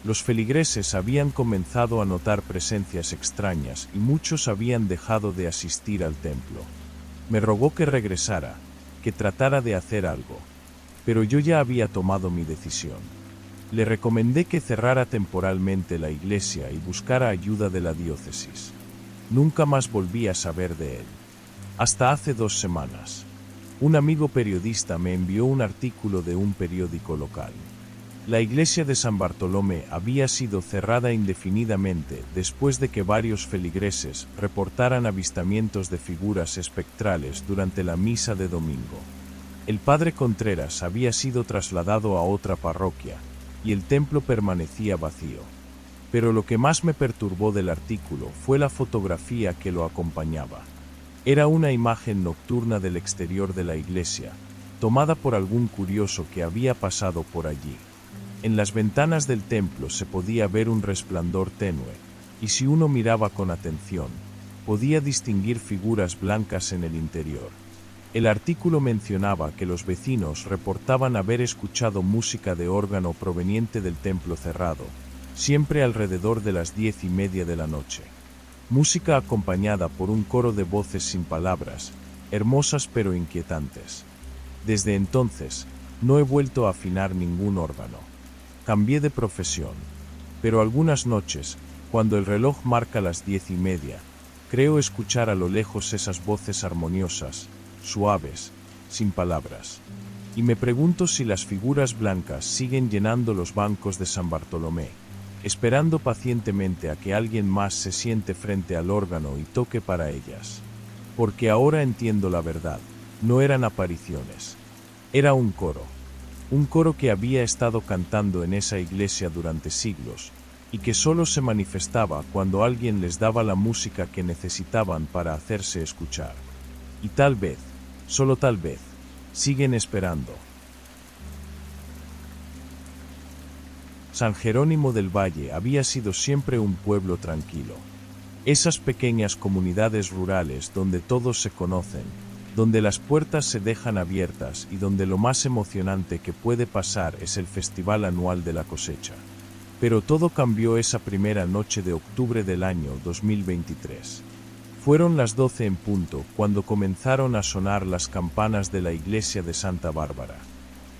[SPEAKER 1] Los feligreses habían comenzado a notar presencias extrañas y muchos habían dejado de asistir al templo. Me rogó que regresara, que tratara de hacer algo. Pero yo ya había tomado mi decisión. Le recomendé que cerrara temporalmente la iglesia y buscara ayuda de la diócesis. Nunca más volví a saber de él. Hasta hace 2 semanas. Un amigo periodista me envió un artículo de un periódico local. La iglesia de San Bartolomé había sido cerrada indefinidamente después de que varios feligreses reportaran avistamientos de figuras espectrales durante la misa de domingo. El padre Contreras había sido trasladado a otra parroquia, y el templo permanecía vacío. Pero lo que más me perturbó del artículo fue la fotografía que lo acompañaba. Era una imagen nocturna del exterior de la iglesia, tomada por algún curioso que había pasado por allí. En las ventanas del templo se podía ver un resplandor tenue, y si uno miraba con atención, podía distinguir figuras blancas en el interior. El artículo mencionaba que los vecinos reportaban haber escuchado música de órgano proveniente del templo cerrado, siempre alrededor de las 10:30 de la noche. Música acompañada por un coro de voces sin palabras, hermosas pero inquietantes. Desde entonces, no he vuelto a afinar ningún órgano. Cambié de profesión, pero algunas noches, cuando el reloj marca las 10:30, creo escuchar a lo lejos esas voces armoniosas, suaves, sin palabras. Y me pregunto si las figuras blancas siguen llenando los bancos de San Bartolomé, esperando pacientemente a que alguien más se siente frente al órgano y toque para ellas. Porque ahora entiendo la verdad, no eran apariciones. Era un coro que había estado cantando en esa iglesia durante siglos, y que solo se manifestaba cuando alguien les daba la música que necesitaban para hacerse escuchar. Y tal vez, solo tal vez, siguen esperando. San Jerónimo del Valle había sido siempre un pueblo tranquilo. Esas pequeñas comunidades rurales donde todos se conocen, donde las puertas se dejan abiertas y donde lo más emocionante que puede pasar es el festival anual de la cosecha. Pero todo cambió esa primera noche de octubre del año 2023. Fueron las 12 en punto cuando comenzaron a sonar las campanas de la iglesia de Santa Bárbara.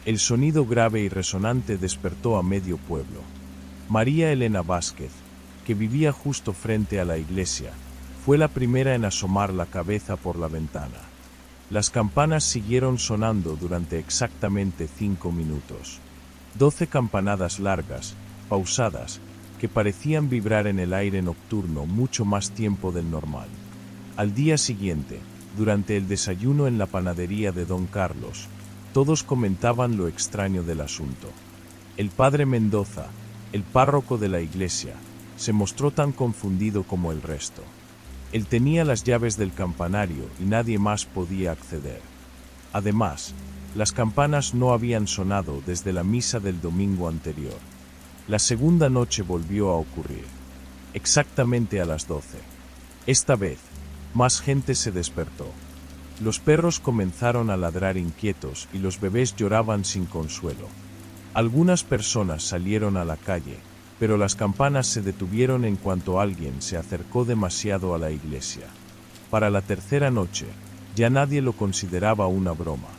[SPEAKER 1] El sonido grave y resonante despertó a medio pueblo. María Elena Vázquez, que vivía justo frente a la iglesia, fue la primera en asomar la cabeza por la ventana. Las campanas siguieron sonando durante exactamente 5 minutos. 12 campanadas largas, pausadas, que parecían vibrar en el aire nocturno mucho más tiempo del normal. Al día siguiente, durante el desayuno en la panadería de Don Carlos, todos comentaban lo extraño del asunto. El padre Mendoza, el párroco de la iglesia, se mostró tan confundido como el resto. Él tenía las llaves del campanario y nadie más podía acceder. Además, las campanas no habían sonado desde la misa del domingo anterior. La segunda noche volvió a ocurrir, exactamente a las 12. Esta vez, más gente se despertó. Los perros comenzaron a ladrar inquietos y los bebés lloraban sin consuelo. Algunas personas salieron a la calle, pero las campanas se detuvieron en cuanto alguien se acercó demasiado a la iglesia. Para la tercera noche, Ya nadie lo consideraba una broma.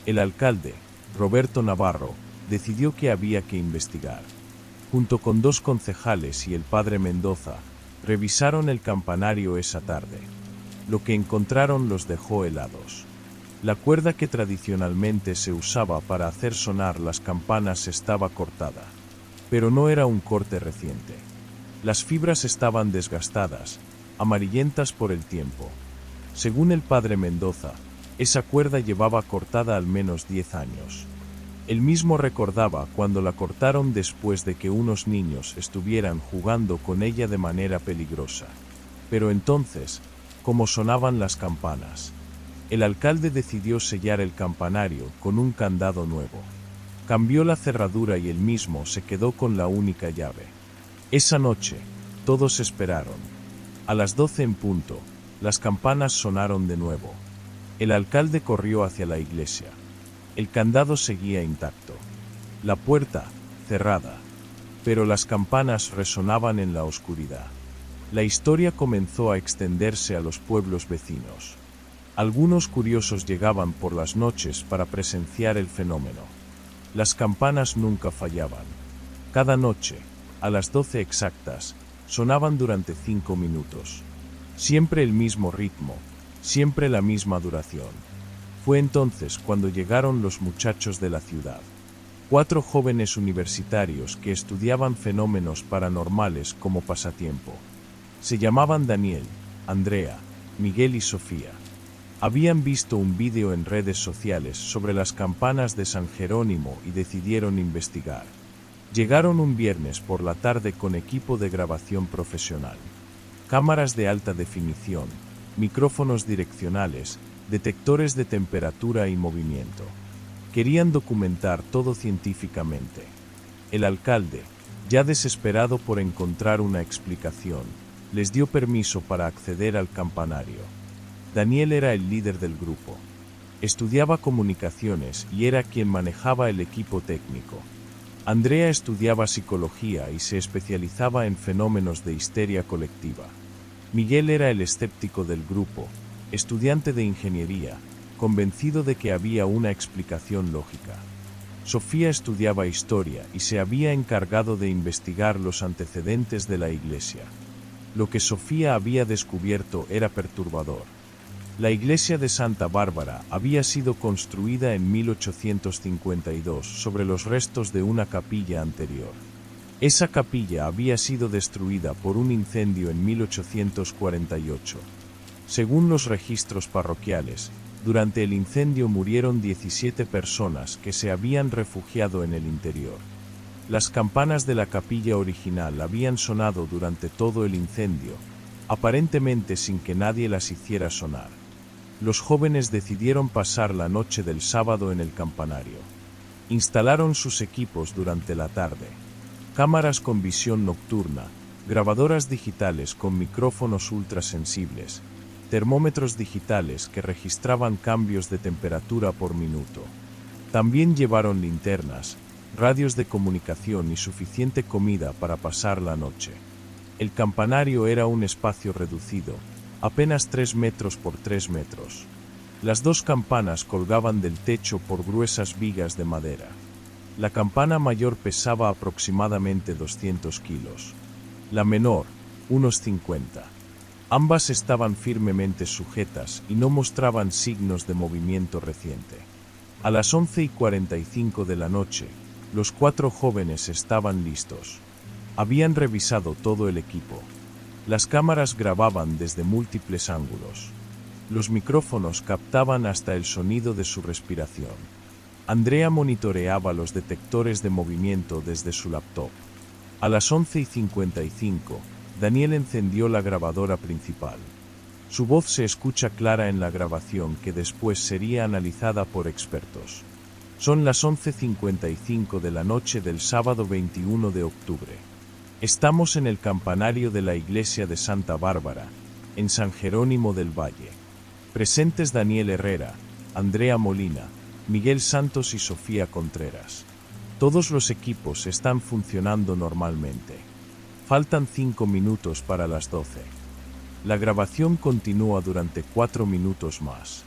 [SPEAKER 1] El alcalde, Roberto Navarro, decidió que había que investigar. Junto con 2 concejales y el padre Mendoza, revisaron el campanario esa tarde. Lo que encontraron los dejó helados. La cuerda que tradicionalmente se usaba para hacer sonar las campanas estaba cortada. Pero no era un corte reciente. Las fibras estaban desgastadas, amarillentas por el tiempo. Según el padre Mendoza, esa cuerda llevaba cortada al menos 10 años. Él mismo recordaba cuando la cortaron después de que unos niños estuvieran jugando con ella de manera peligrosa. Pero entonces, ¿cómo sonaban las campanas? El alcalde decidió sellar el campanario con un candado nuevo. Cambió la cerradura y él mismo se quedó con la única llave. Esa noche, todos esperaron. A las 12 en punto, las campanas sonaron de nuevo. El alcalde corrió hacia la iglesia. El candado seguía intacto. La puerta, cerrada. Pero las campanas resonaban en la oscuridad. La historia comenzó a extenderse a los pueblos vecinos. Algunos curiosos llegaban por las noches para presenciar el fenómeno. Las campanas nunca fallaban. Cada noche, a las 12 exactas, sonaban durante 5 minutos. Siempre el mismo ritmo, siempre la misma duración. Fue entonces cuando llegaron los muchachos de la ciudad. 4 jóvenes universitarios que estudiaban fenómenos paranormales como pasatiempo. Se llamaban Daniel, Andrea, Miguel y Sofía. Habían visto un vídeo en redes sociales sobre las campanas de San Jerónimo y decidieron investigar. Llegaron un viernes por la tarde con equipo de grabación profesional. Cámaras de alta definición, micrófonos direccionales, detectores de temperatura y movimiento. Querían documentar todo científicamente. El alcalde, ya desesperado por encontrar una explicación, les dio permiso para acceder al campanario. Daniel era el líder del grupo. Estudiaba comunicaciones y era quien manejaba el equipo técnico. Andrea estudiaba psicología y se especializaba en fenómenos de histeria colectiva. Miguel era el escéptico del grupo, estudiante de ingeniería, convencido de que había una explicación lógica. Sofía estudiaba historia y se había encargado de investigar los antecedentes de la iglesia. Lo que Sofía había descubierto era perturbador. La iglesia de Santa Bárbara había sido construida en 1852 sobre los restos de una capilla anterior. Esa capilla había sido destruida por un incendio en 1848. Según los registros parroquiales, durante el incendio murieron 17 personas que se habían refugiado en el interior. Las campanas de la capilla original habían sonado durante todo el incendio, aparentemente sin que nadie las hiciera sonar. Los jóvenes decidieron pasar la noche del sábado en el campanario. Instalaron sus equipos durante la tarde. Cámaras con visión nocturna, grabadoras digitales con micrófonos ultrasensibles, termómetros digitales que registraban cambios de temperatura por minuto. También llevaron linternas, radios de comunicación y suficiente comida para pasar la noche. El campanario era un espacio reducido, apenas 3 metros por 3 metros. Las 2 campanas colgaban del techo por gruesas vigas de madera. La campana mayor pesaba aproximadamente 200 kilos. La menor, unos 50. Ambas estaban firmemente sujetas y no mostraban signos de movimiento reciente. A las 11:45 de la noche, los 4 jóvenes estaban listos. Habían revisado todo el equipo. Las cámaras grababan desde múltiples ángulos. Los micrófonos captaban hasta el sonido de su respiración. Andrea monitoreaba los detectores de movimiento desde su laptop. A las 11:55, Daniel encendió la grabadora principal. Su voz se escucha clara en la grabación que después sería analizada por expertos. Son las 11:55 de la noche del sábado 21 de octubre. Estamos en el campanario de la iglesia de Santa Bárbara, en San Jerónimo del Valle. Presentes Daniel Herrera, Andrea Molina, Miguel Santos y Sofía Contreras. Todos los equipos están funcionando normalmente. Faltan 5 minutos para las 12. La grabación continúa durante 4 minutos más.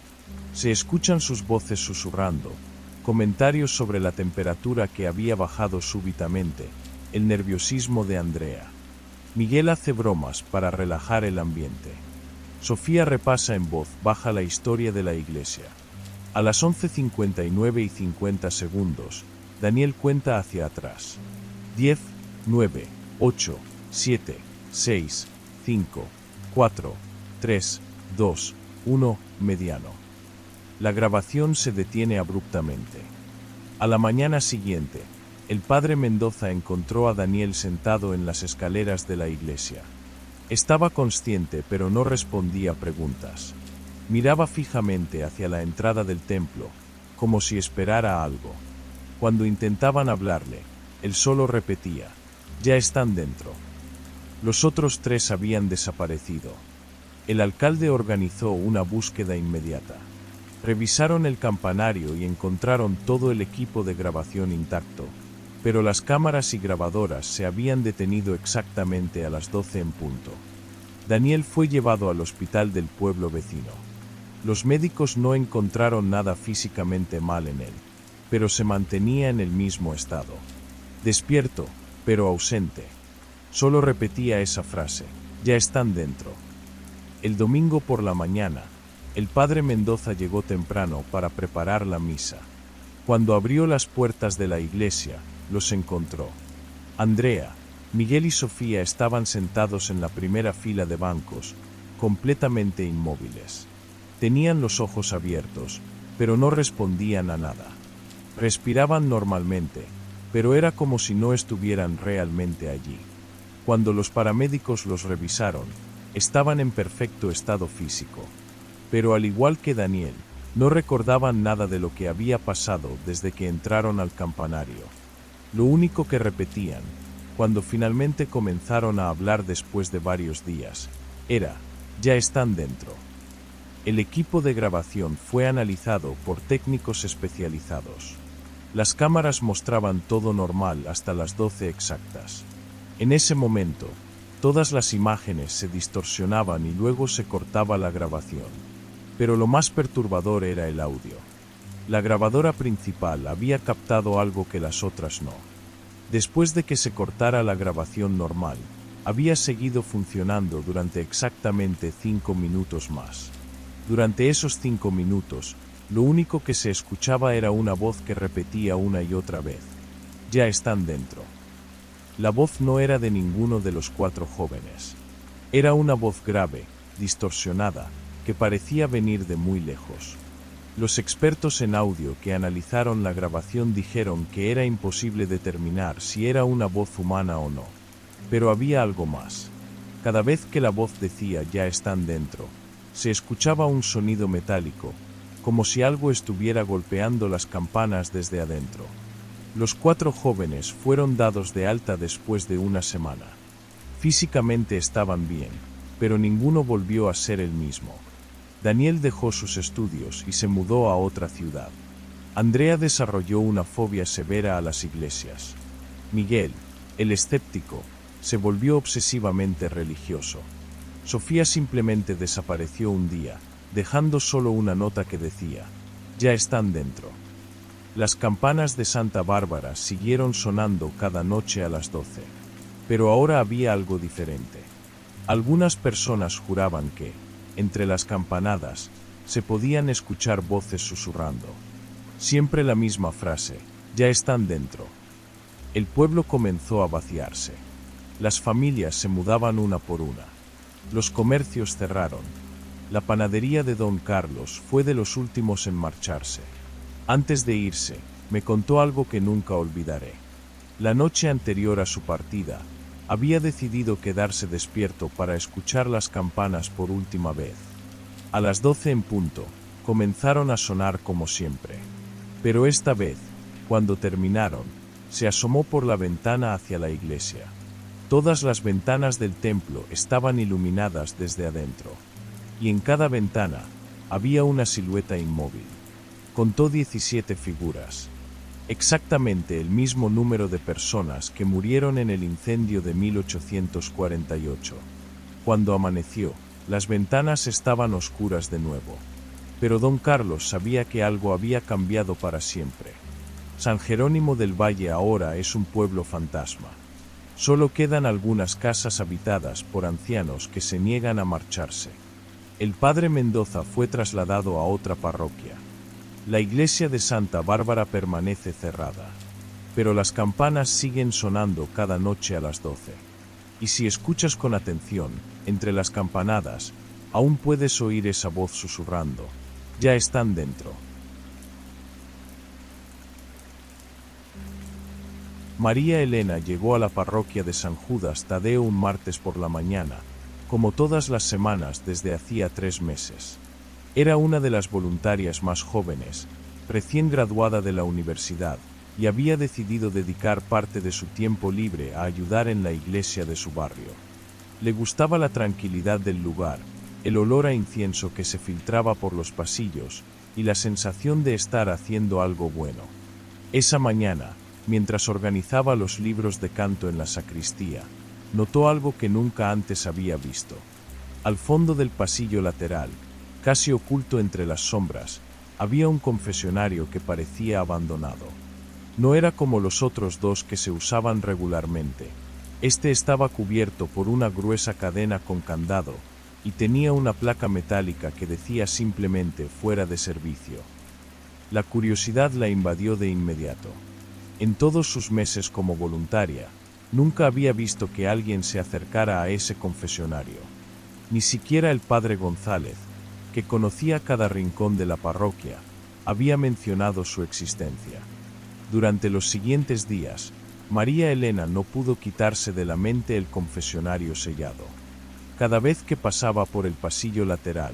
[SPEAKER 1] Se escuchan sus voces susurrando, comentarios sobre la temperatura que había bajado súbitamente, el nerviosismo de Andrea. Miguel hace bromas para relajar el ambiente. Sofía repasa en voz baja la historia de la iglesia. A las 11:59 y 50 segundos, Daniel cuenta hacia atrás. 10, 9, 8, 7, 6, 5, 4, 3, 2, 1, mediano. La grabación se detiene abruptamente. A la mañana siguiente, el padre Mendoza encontró a Daniel sentado en las escaleras de la iglesia. Estaba consciente pero no respondía preguntas. Miraba fijamente hacia la entrada del templo, como si esperara algo. Cuando intentaban hablarle, él solo repetía: «Ya están dentro». Los otros tres habían desaparecido. El alcalde organizó una búsqueda inmediata. Revisaron el campanario y encontraron todo el equipo de grabación intacto, pero las cámaras y grabadoras se habían detenido exactamente a las 12 en punto. Daniel fue llevado al hospital del pueblo vecino. Los médicos no encontraron nada físicamente mal en él, pero se mantenía en el mismo estado. Despierto, pero ausente. Solo repetía esa frase: «Ya están dentro». El domingo por la mañana, el padre Mendoza llegó temprano para preparar la misa. Cuando abrió las puertas de la iglesia, los encontró. Andrea, Miguel y Sofía estaban sentados en la primera fila de bancos, completamente inmóviles. Tenían los ojos abiertos, pero no respondían a nada. Respiraban normalmente, pero era como si no estuvieran realmente allí. Cuando los paramédicos los revisaron, estaban en perfecto estado físico. Pero al igual que Daniel, no recordaban nada de lo que había pasado desde que entraron al campanario. Lo único que repetían, cuando finalmente comenzaron a hablar después de varios días, era: «Ya están dentro». El equipo de grabación fue analizado por técnicos especializados. Las cámaras mostraban todo normal hasta las 12 exactas. En ese momento, todas las imágenes se distorsionaban y luego se cortaba la grabación. Pero lo más perturbador era el audio. La grabadora principal había captado algo que las otras no. Después de que se cortara la grabación normal, había seguido funcionando durante exactamente 5 minutos más. Durante esos 5 minutos, lo único que se escuchaba era una voz que repetía una y otra vez: «Ya están dentro». La voz no era de ninguno de los 4 jóvenes. Era una voz grave, distorsionada, que parecía venir de muy lejos. Los expertos en audio que analizaron la grabación dijeron que era imposible determinar si era una voz humana o no. Pero había algo más. Cada vez que la voz decía «ya están dentro», se escuchaba un sonido metálico, como si algo estuviera golpeando las campanas desde adentro. Los 4 jóvenes fueron dados de alta después de una semana. Físicamente estaban bien, pero ninguno volvió a ser el mismo. Daniel dejó sus estudios y se mudó a otra ciudad. Andrea desarrolló una fobia severa a las iglesias. Miguel, el escéptico, se volvió obsesivamente religioso. Sofía simplemente desapareció un día, dejando solo una nota que decía: «Ya están dentro». Las campanas de Santa Bárbara siguieron sonando cada noche a las 12. Pero ahora había algo diferente. Algunas personas juraban que, entre las campanadas, se podían escuchar voces susurrando. Siempre la misma frase: «Ya están dentro». El pueblo comenzó a vaciarse. Las familias se mudaban una por una. Los comercios cerraron. La panadería de Don Carlos fue de los últimos en marcharse. Antes de irse, me contó algo que nunca olvidaré. La noche anterior a su partida, había decidido quedarse despierto para escuchar las campanas por última vez. A las 12 en punto, comenzaron a sonar como siempre. Pero esta vez, cuando terminaron, se asomó por la ventana hacia la iglesia. Todas las ventanas del templo estaban iluminadas desde adentro. Y en cada ventana, había una silueta inmóvil. Contó 17 figuras. Exactamente el mismo número de personas que murieron en el incendio de 1848. Cuando amaneció, las ventanas estaban oscuras de nuevo. Pero don Carlos sabía que algo había cambiado para siempre. San Jerónimo del Valle ahora es un pueblo fantasma. Solo quedan algunas casas habitadas por ancianos que se niegan a marcharse. El padre Mendoza fue trasladado a otra parroquia. La iglesia de Santa Bárbara permanece cerrada. Pero las campanas siguen sonando cada noche a las 12. Y si escuchas con atención, entre las campanadas, aún puedes oír esa voz susurrando: ya están dentro. María Elena llegó a la parroquia de San Judas Tadeo un martes por la mañana, como todas las semanas desde hacía 3 meses. Era una de las voluntarias más jóvenes, recién graduada de la universidad, y había decidido dedicar parte de su tiempo libre a ayudar en la iglesia de su barrio. Le gustaba la tranquilidad del lugar, el olor a incienso que se filtraba por los pasillos, y la sensación de estar haciendo algo bueno. Esa mañana, mientras organizaba los libros de canto en la sacristía, notó algo que nunca antes había visto. Al fondo del pasillo lateral, casi oculto entre las sombras, había un confesionario que parecía abandonado. No era como los otros 2 que se usaban regularmente. Este estaba cubierto por una gruesa cadena con candado, y tenía una placa metálica que decía simplemente "fuera de servicio". La curiosidad la invadió de inmediato. En todos sus meses como voluntaria, nunca había visto que alguien se acercara a ese confesionario. Ni siquiera el padre González, que conocía cada rincón de la parroquia, había mencionado su existencia. Durante los siguientes días, María Elena no pudo quitarse de la mente el confesionario sellado. Cada vez que pasaba por el pasillo lateral,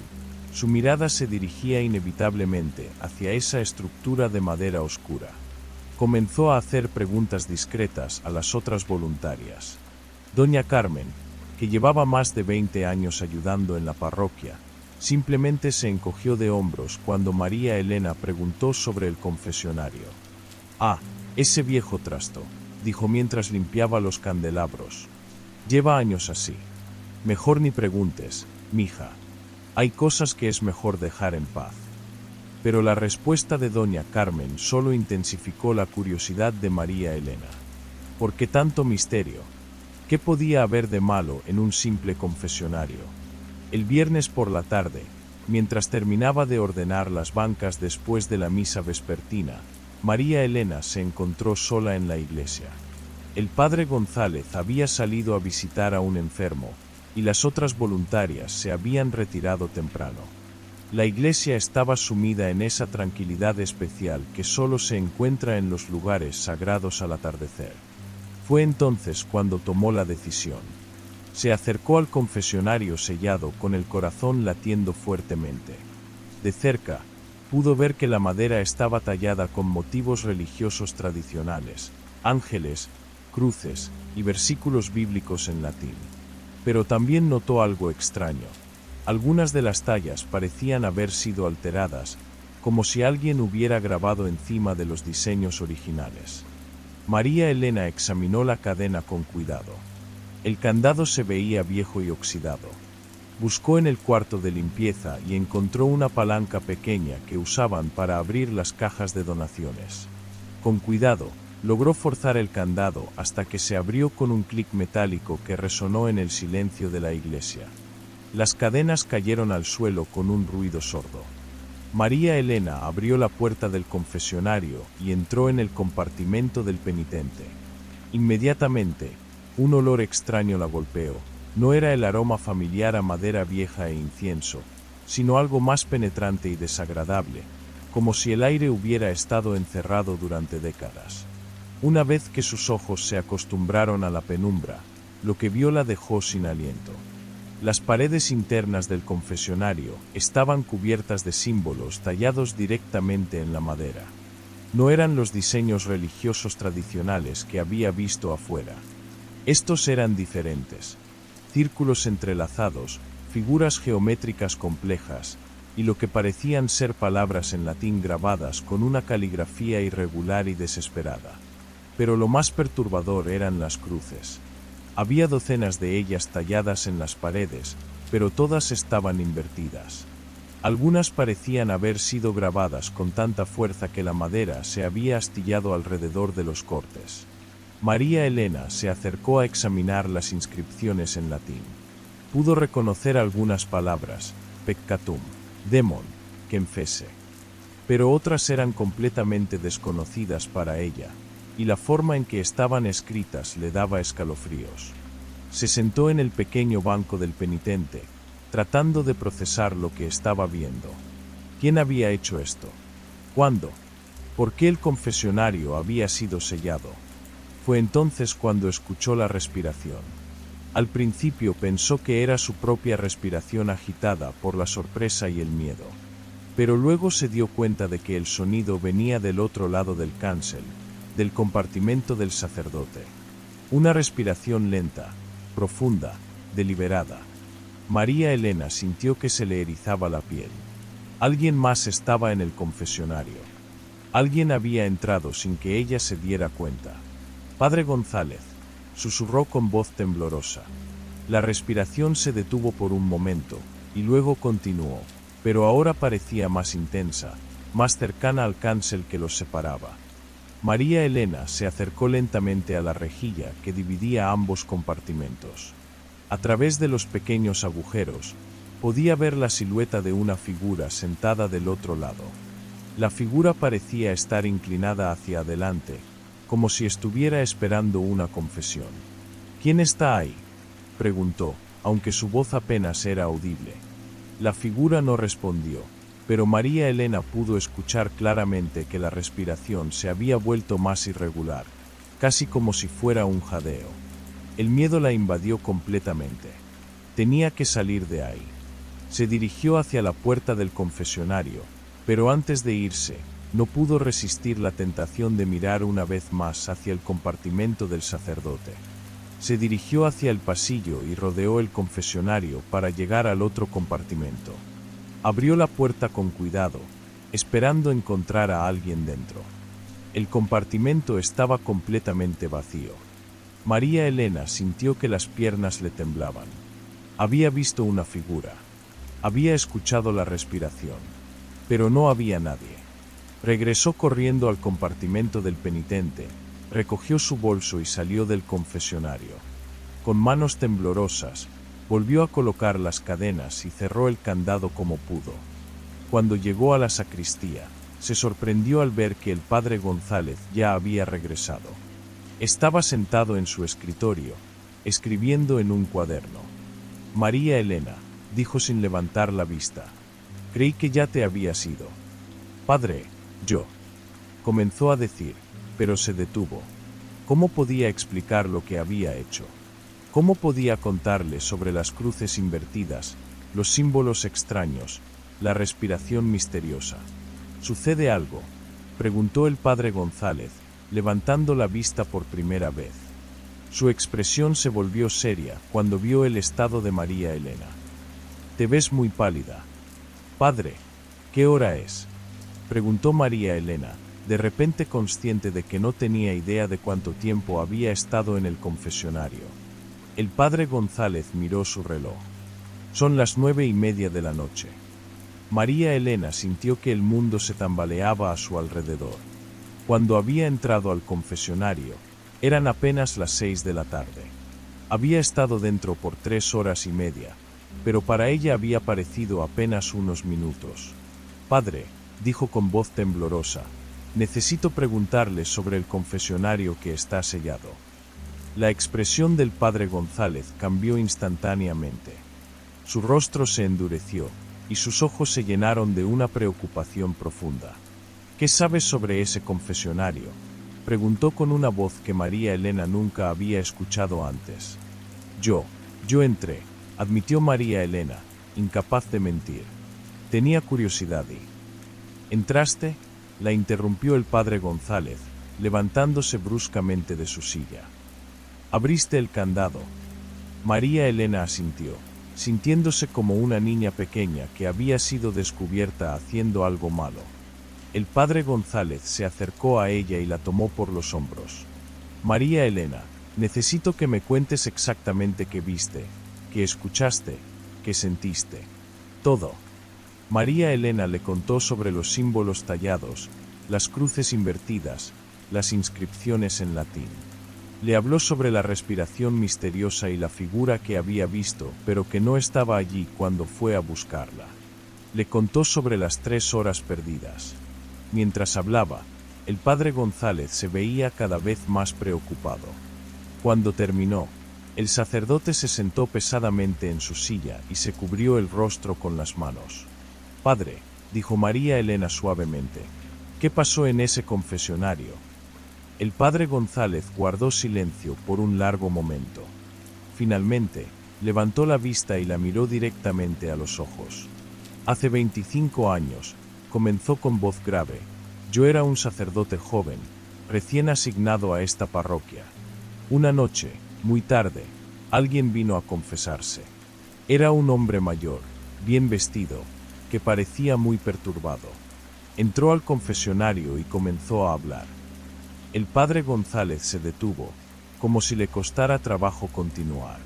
[SPEAKER 1] su mirada se dirigía inevitablemente hacia esa estructura de madera oscura. Comenzó a hacer preguntas discretas a las otras voluntarias. Doña Carmen, que llevaba más de 20 años ayudando en la parroquia, simplemente se encogió de hombros cuando María Elena preguntó sobre el confesionario. «Ah, ese viejo trasto», dijo mientras limpiaba los candelabros. «Lleva años así. Mejor ni preguntes, mija. Hay cosas que es mejor dejar en paz». Pero la respuesta de doña Carmen solo intensificó la curiosidad de María Elena. ¿Por qué tanto misterio? ¿Qué podía haber de malo en un simple confesionario? El viernes por la tarde, mientras terminaba de ordenar las bancas después de la misa vespertina, María Elena se encontró sola en la iglesia. El padre González había salido a visitar a un enfermo, y las otras voluntarias se habían retirado temprano. La iglesia estaba sumida en esa tranquilidad especial que solo se encuentra en los lugares sagrados al atardecer. Fue entonces cuando tomó la decisión. Se acercó al confesionario sellado con el corazón latiendo fuertemente. De cerca, pudo ver que la madera estaba tallada con motivos religiosos tradicionales, ángeles, cruces y versículos bíblicos en latín. Pero también notó algo extraño. Algunas de las tallas parecían haber sido alteradas, como si alguien hubiera grabado encima de los diseños originales. María Elena examinó la cadena con cuidado. El candado se veía viejo y oxidado. Buscó en el cuarto de limpieza y encontró una palanca pequeña que usaban para abrir las cajas de donaciones. Con cuidado, logró forzar el candado hasta que se abrió con un clic metálico que resonó en el silencio de la iglesia. Las cadenas cayeron al suelo con un ruido sordo. María Elena abrió la puerta del confesionario y entró en el compartimento del penitente. Inmediatamente, un olor extraño la golpeó. No era el aroma familiar a madera vieja e incienso, sino algo más penetrante y desagradable, como si el aire hubiera estado encerrado durante décadas. Una vez que sus ojos se acostumbraron a la penumbra, lo que vio la dejó sin aliento. Las paredes internas del confesionario estaban cubiertas de símbolos tallados directamente en la madera. No eran los diseños religiosos tradicionales que había visto afuera. Estos eran diferentes. Círculos entrelazados, figuras geométricas complejas, y lo que parecían ser palabras en latín grabadas con una caligrafía irregular y desesperada. Pero lo más perturbador eran las cruces. Había docenas de ellas talladas en las paredes, pero todas estaban invertidas. Algunas parecían haber sido grabadas con tanta fuerza que la madera se había astillado alrededor de los cortes. María Elena se acercó a examinar las inscripciones en latín. Pudo reconocer algunas palabras, peccatum, demon, confesse. Pero otras eran completamente desconocidas para ella, y la forma en que estaban escritas le daba escalofríos. Se sentó en el pequeño banco del penitente, tratando de procesar lo que estaba viendo. ¿Quién había hecho esto? ¿Cuándo? ¿Por qué el confesionario había sido sellado? Fue entonces cuando escuchó la respiración. Al principio pensó que era su propia respiración agitada por la sorpresa y el miedo. Pero luego se dio cuenta de que el sonido venía del otro lado del cancel, del compartimento del sacerdote. Una respiración lenta, profunda, deliberada. María Elena sintió que se le erizaba la piel. Alguien más estaba en el confesionario. Alguien había entrado sin que ella se diera cuenta. Padre González, susurró con voz temblorosa. La respiración se detuvo por un momento, y luego continuó, pero ahora parecía más intensa, más cercana al cancel que los separaba. María Elena se acercó lentamente a la rejilla que dividía ambos compartimentos. A través de los pequeños agujeros, podía ver la silueta de una figura sentada del otro lado. La figura parecía estar inclinada hacia adelante, como si estuviera esperando una confesión. ¿Quién está ahí?, preguntó, aunque su voz apenas era audible. La figura no respondió, pero María Elena pudo escuchar claramente que la respiración se había vuelto más irregular, casi como si fuera un jadeo. El miedo la invadió completamente. Tenía que salir de ahí. Se dirigió hacia la puerta del confesionario, pero antes de irse, no pudo resistir la tentación de mirar una vez más hacia el compartimento del sacerdote. Se dirigió hacia el pasillo y rodeó el confesionario para llegar al otro compartimento. Abrió la puerta con cuidado, esperando encontrar a alguien dentro. El compartimento estaba completamente vacío. María Elena sintió que las piernas le temblaban. Había visto una figura. Había escuchado la respiración. Pero no había nadie. Regresó corriendo al compartimento del penitente, recogió su bolso y salió del confesionario. Con manos temblorosas, volvió a colocar las cadenas y cerró el candado como pudo. Cuando llegó a la sacristía, se sorprendió al ver que el padre González ya había regresado. Estaba sentado en su escritorio, escribiendo en un cuaderno. María Elena, dijo sin levantar la vista. Creí que ya te habías ido. Padre, yo. Comenzó a decir, pero se detuvo. ¿Cómo podía explicar lo que había hecho? ¿Cómo podía contarle sobre las cruces invertidas, los símbolos extraños, la respiración misteriosa? ¿Sucede algo?, preguntó el padre González, levantando la vista por primera vez. Su expresión se volvió seria cuando vio el estado de María Elena. Te ves muy pálida. Padre, ¿qué hora es?, preguntó María Elena, de repente consciente de que no tenía idea de cuánto tiempo había estado en el confesionario. El padre González miró su reloj. Son las 9:30 de la noche. María Elena sintió que el mundo se tambaleaba a su alrededor. Cuando había entrado al confesionario, eran apenas las 6 de la tarde. Había estado dentro por 3 horas y media, pero para ella había parecido apenas unos minutos. Padre, dijo con voz temblorosa, necesito preguntarle sobre el confesionario que está sellado. La expresión del padre González cambió instantáneamente. Su rostro se endureció, y sus ojos se llenaron de una preocupación profunda. ¿Qué sabes sobre ese confesionario?, preguntó con una voz que María Elena nunca había escuchado antes. Yo entré, admitió María Elena, incapaz de mentir. Tenía curiosidad y... ¿Entraste?, la interrumpió el padre González, levantándose bruscamente de su silla. ¿Abriste el candado? María Elena asintió, sintiéndose como una niña pequeña que había sido descubierta haciendo algo malo. El padre González se acercó a ella y la tomó por los hombros. María Elena, necesito que me cuentes exactamente qué viste, qué escuchaste, qué sentiste. Todo. María Elena le contó sobre los símbolos tallados, las cruces invertidas, las inscripciones en latín. Le habló sobre la respiración misteriosa y la figura que había visto, pero que no estaba allí cuando fue a buscarla. Le contó sobre las 3 horas perdidas. Mientras hablaba, el padre González se veía cada vez más preocupado. Cuando terminó, el sacerdote se sentó pesadamente en su silla y se cubrió el rostro con las manos. «Padre», dijo María Elena suavemente, «¿qué pasó en ese confesionario?». El padre González guardó silencio por un largo momento. Finalmente, levantó la vista y la miró directamente a los ojos. «Hace 25 años», comenzó con voz grave, «yo era un sacerdote joven, recién asignado a esta parroquia. Una noche, muy tarde, alguien vino a confesarse. Era un hombre mayor, bien vestido, que parecía muy perturbado. Entró al confesionario y comenzó a hablar. El padre González se detuvo, como si le costara trabajo continuar.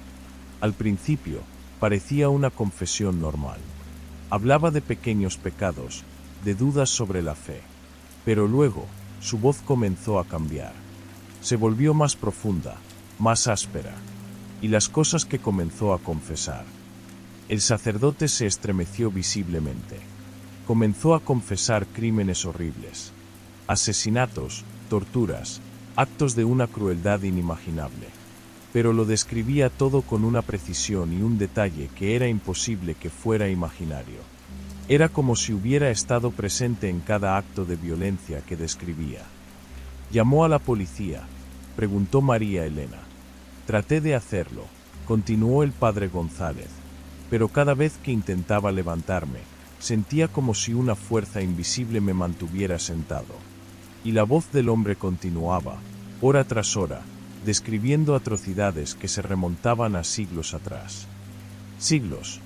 [SPEAKER 1] Al principio, parecía una confesión normal. Hablaba de pequeños pecados, de dudas sobre la fe. Pero luego, su voz comenzó a cambiar. Se volvió más profunda, más áspera, y las cosas que comenzó a confesar. El sacerdote se estremeció visiblemente. Comenzó a confesar crímenes horribles, asesinatos, torturas, actos de una crueldad inimaginable. Pero lo describía todo con una precisión y un detalle que era imposible que fuera imaginario. Era como si hubiera estado presente en cada acto de violencia que describía. «¿Llamó a la policía?», preguntó María Elena. «Traté de hacerlo», continuó el padre González, «pero cada vez que intentaba levantarme, sentía como si una fuerza invisible me mantuviera sentado». Y la voz del hombre continuaba, hora tras hora, describiendo atrocidades que se remontaban a siglos atrás. «¿Siglos?».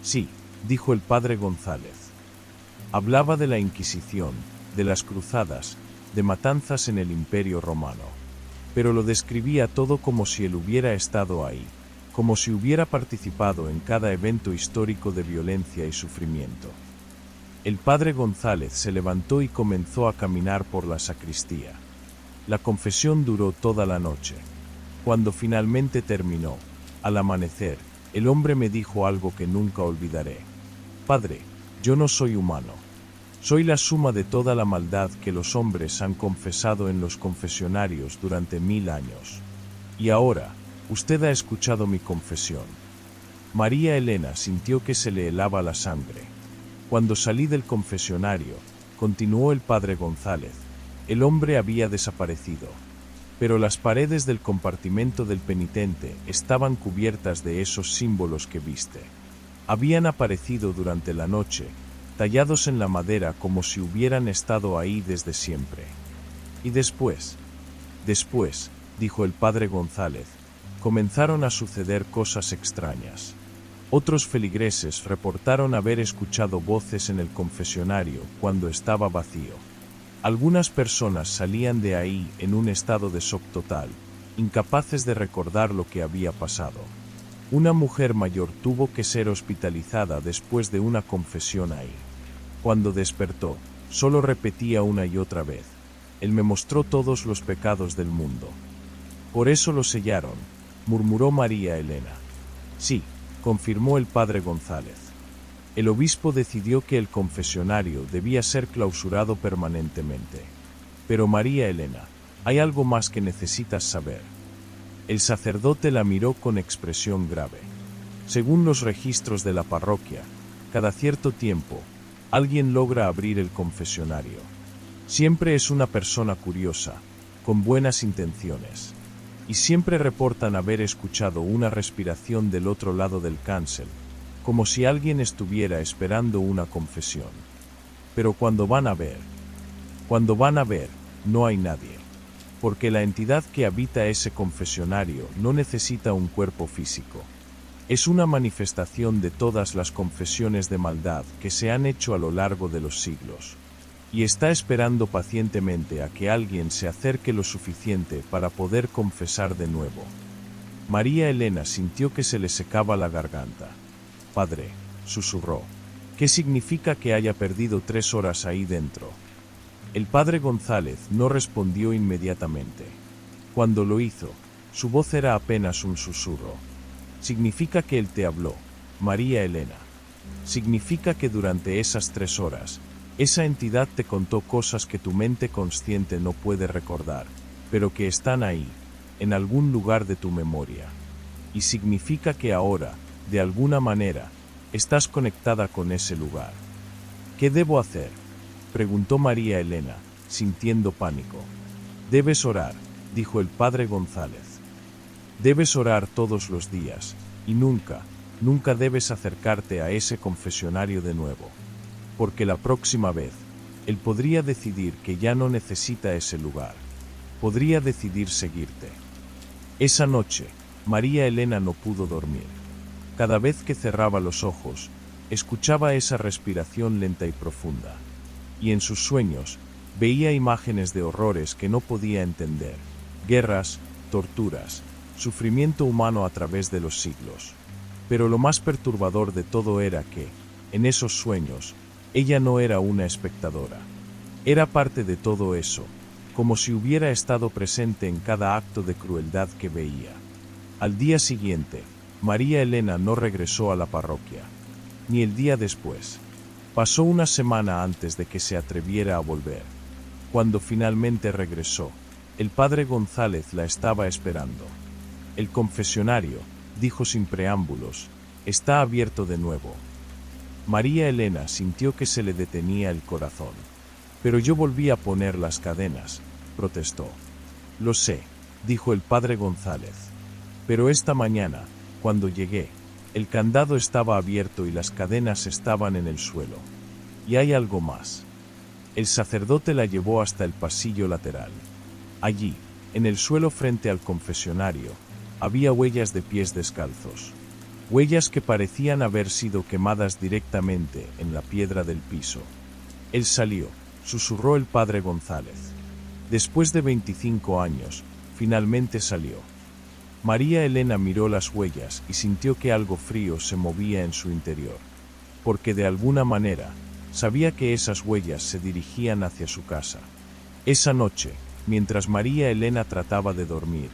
[SPEAKER 1] «Sí», dijo el padre González. Hablaba de la Inquisición, de las cruzadas, de matanzas en el Imperio Romano. Pero lo describía todo como si él hubiera estado ahí, como si hubiera participado en cada evento histórico de violencia y sufrimiento. El padre González se levantó y comenzó a caminar por la sacristía. La confesión duró toda la noche. Cuando finalmente terminó, al amanecer, el hombre me dijo algo que nunca olvidaré. «Padre, yo no soy humano. Soy la suma de toda la maldad que los hombres han confesado en los confesionarios durante 1000 años. Y ahora, usted ha escuchado mi confesión». María Elena sintió que se le helaba la sangre. «Cuando salí del confesionario», continuó el padre González, «el hombre había desaparecido. Pero las paredes del compartimento del penitente estaban cubiertas de esos símbolos que viste. Habían aparecido durante la noche, tallados en la madera como si hubieran estado ahí desde siempre. Y después, dijo el padre González, comenzaron a suceder cosas extrañas. Otros feligreses reportaron haber escuchado voces en el confesionario cuando estaba vacío. Algunas personas salían de ahí en un estado de shock total, incapaces de recordar lo que había pasado. Una mujer mayor tuvo que ser hospitalizada después de una confesión ahí. Cuando despertó, solo repetía una y otra vez: «Él me mostró todos los pecados del mundo». «Por eso lo sellaron», murmuró María Elena. «Sí», confirmó el padre González. «El obispo decidió que el confesionario debía ser clausurado permanentemente. Pero María Elena, hay algo más que necesitas saber». El sacerdote la miró con expresión grave. «Según los registros de la parroquia, cada cierto tiempo, alguien logra abrir el confesionario. Siempre es una persona curiosa, con buenas intenciones. Y siempre reportan haber escuchado una respiración del otro lado del cancel, como si alguien estuviera esperando una confesión. Pero cuando van a ver, no hay nadie. Porque la entidad que habita ese confesionario no necesita un cuerpo físico. Es una manifestación de todas las confesiones de maldad que se han hecho a lo largo de los siglos. Y está esperando pacientemente a que alguien se acerque lo suficiente para poder confesar de nuevo». María Elena sintió que se le secaba la garganta. «Padre», susurró, ¿Qué significa que haya perdido 3 horas ahí dentro? El padre González no respondió inmediatamente. Cuando lo hizo, su voz era apenas un susurro. Significa que él te habló, María Elena. Significa que durante esas 3 horas, esa entidad te contó cosas que tu mente consciente no puede recordar, pero que están ahí, en algún lugar de tu memoria. Y significa que ahora, de alguna manera, estás conectada con ese lugar. ¿Qué debo hacer?, preguntó María Elena, sintiendo pánico. Debes orar, dijo el padre González. Debes orar todos los días, y nunca, nunca debes acercarte a ese confesionario de nuevo. Porque la próxima vez, él podría decidir que ya no necesita ese lugar. Podría decidir seguirte. Esa noche, María Elena no pudo dormir. Cada vez que cerraba los ojos, escuchaba esa respiración lenta y profunda. Y en sus sueños, veía imágenes de horrores que no podía entender. Guerras, torturas, sufrimiento humano a través de los siglos. Pero lo más perturbador de todo era que, en esos sueños, ella no era una espectadora. Era parte de todo eso, como si hubiera estado presente en cada acto de crueldad que veía. Al día siguiente, María Elena no regresó a la parroquia. Ni el día después. Pasó una semana antes de que se atreviera a volver. Cuando finalmente regresó, el padre González la estaba esperando. El confesionario, dijo sin preámbulos, está abierto de nuevo. María Elena sintió que se le detenía el corazón. Pero yo volví a poner las cadenas, protestó. Lo sé, dijo el padre González. Pero esta mañana, cuando llegué, el candado estaba abierto y las cadenas estaban en el suelo. Y hay algo más. El sacerdote la llevó hasta el pasillo lateral. Allí, en el suelo frente al confesionario, había huellas de pies descalzos. Huellas que parecían haber sido quemadas directamente en la piedra del piso. Él salió, susurró el padre González. Después de 25 años, finalmente salió. María Elena miró las huellas y sintió que algo frío se movía en su interior. Porque de alguna manera, sabía que esas huellas se dirigían hacia su casa. Esa noche, mientras María Elena trataba de dormir,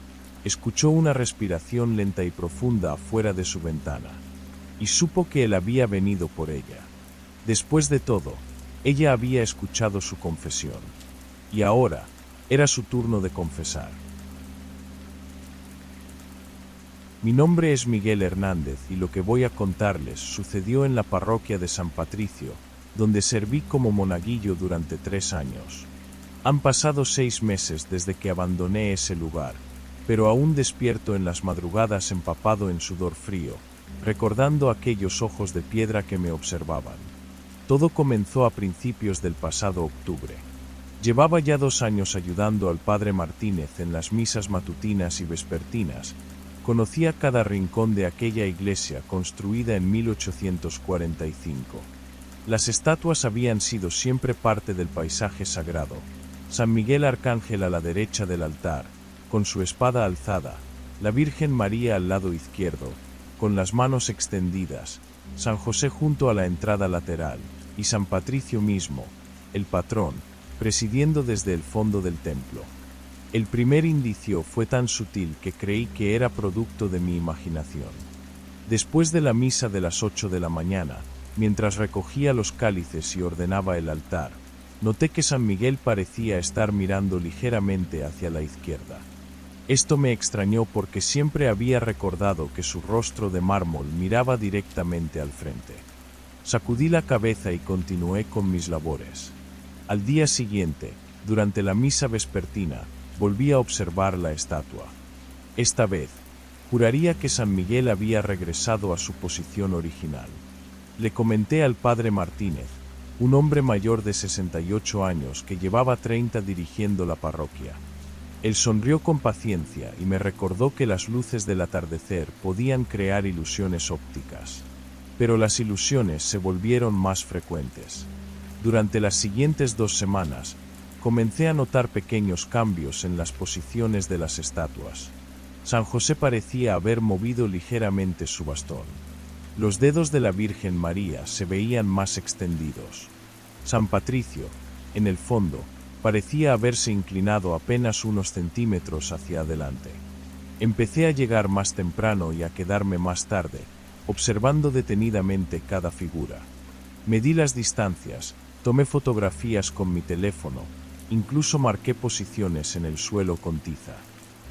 [SPEAKER 1] escuchó una respiración lenta y profunda afuera de su ventana. Y supo que él había venido por ella. Después de todo, ella había escuchado su confesión. Y ahora, era su turno de confesar. Mi nombre es Miguel Hernández y lo que voy a contarles sucedió en la parroquia de San Patricio, donde serví como monaguillo durante 3 años. Han pasado 6 meses desde que abandoné ese lugar, pero aún despierto en las madrugadas empapado en sudor frío, recordando aquellos ojos de piedra que me observaban. Todo comenzó a principios del pasado octubre. Llevaba ya 2 años ayudando al padre Martínez en las misas matutinas y vespertinas. Conocía cada rincón de aquella iglesia construida en 1845. Las estatuas habían sido siempre parte del paisaje sagrado. San Miguel Arcángel a la derecha del altar, con su espada alzada, la Virgen María al lado izquierdo, con las manos extendidas, San José junto a la entrada lateral, y San Patricio mismo, el patrón, presidiendo desde el fondo del templo. El primer indicio fue tan sutil que creí que era producto de mi imaginación. Después de la misa de las 8 de la mañana, mientras recogía los cálices y ordenaba el altar, noté que San Miguel parecía estar mirando ligeramente hacia la izquierda. Esto me extrañó porque siempre había recordado que su rostro de mármol miraba directamente al frente. Sacudí la cabeza y continué con mis labores. Al día siguiente, durante la misa vespertina, volví a observar la estatua. Esta vez, juraría que San Miguel había regresado a su posición original. Le comenté al padre Martínez, un hombre mayor de 68 años que llevaba 30 dirigiendo la parroquia. Él sonrió con paciencia y me recordó que las luces del atardecer podían crear ilusiones ópticas. Pero las ilusiones se volvieron más frecuentes. Durante las siguientes 2 semanas, comencé a notar pequeños cambios en las posiciones de las estatuas. San José parecía haber movido ligeramente su bastón. Los dedos de la Virgen María se veían más extendidos. San Patricio, en el fondo, parecía haberse inclinado apenas unos centímetros hacia adelante. Empecé a llegar más temprano y a quedarme más tarde, observando detenidamente cada figura. Medí las distancias, tomé fotografías con mi teléfono, incluso marqué posiciones en el suelo con tiza.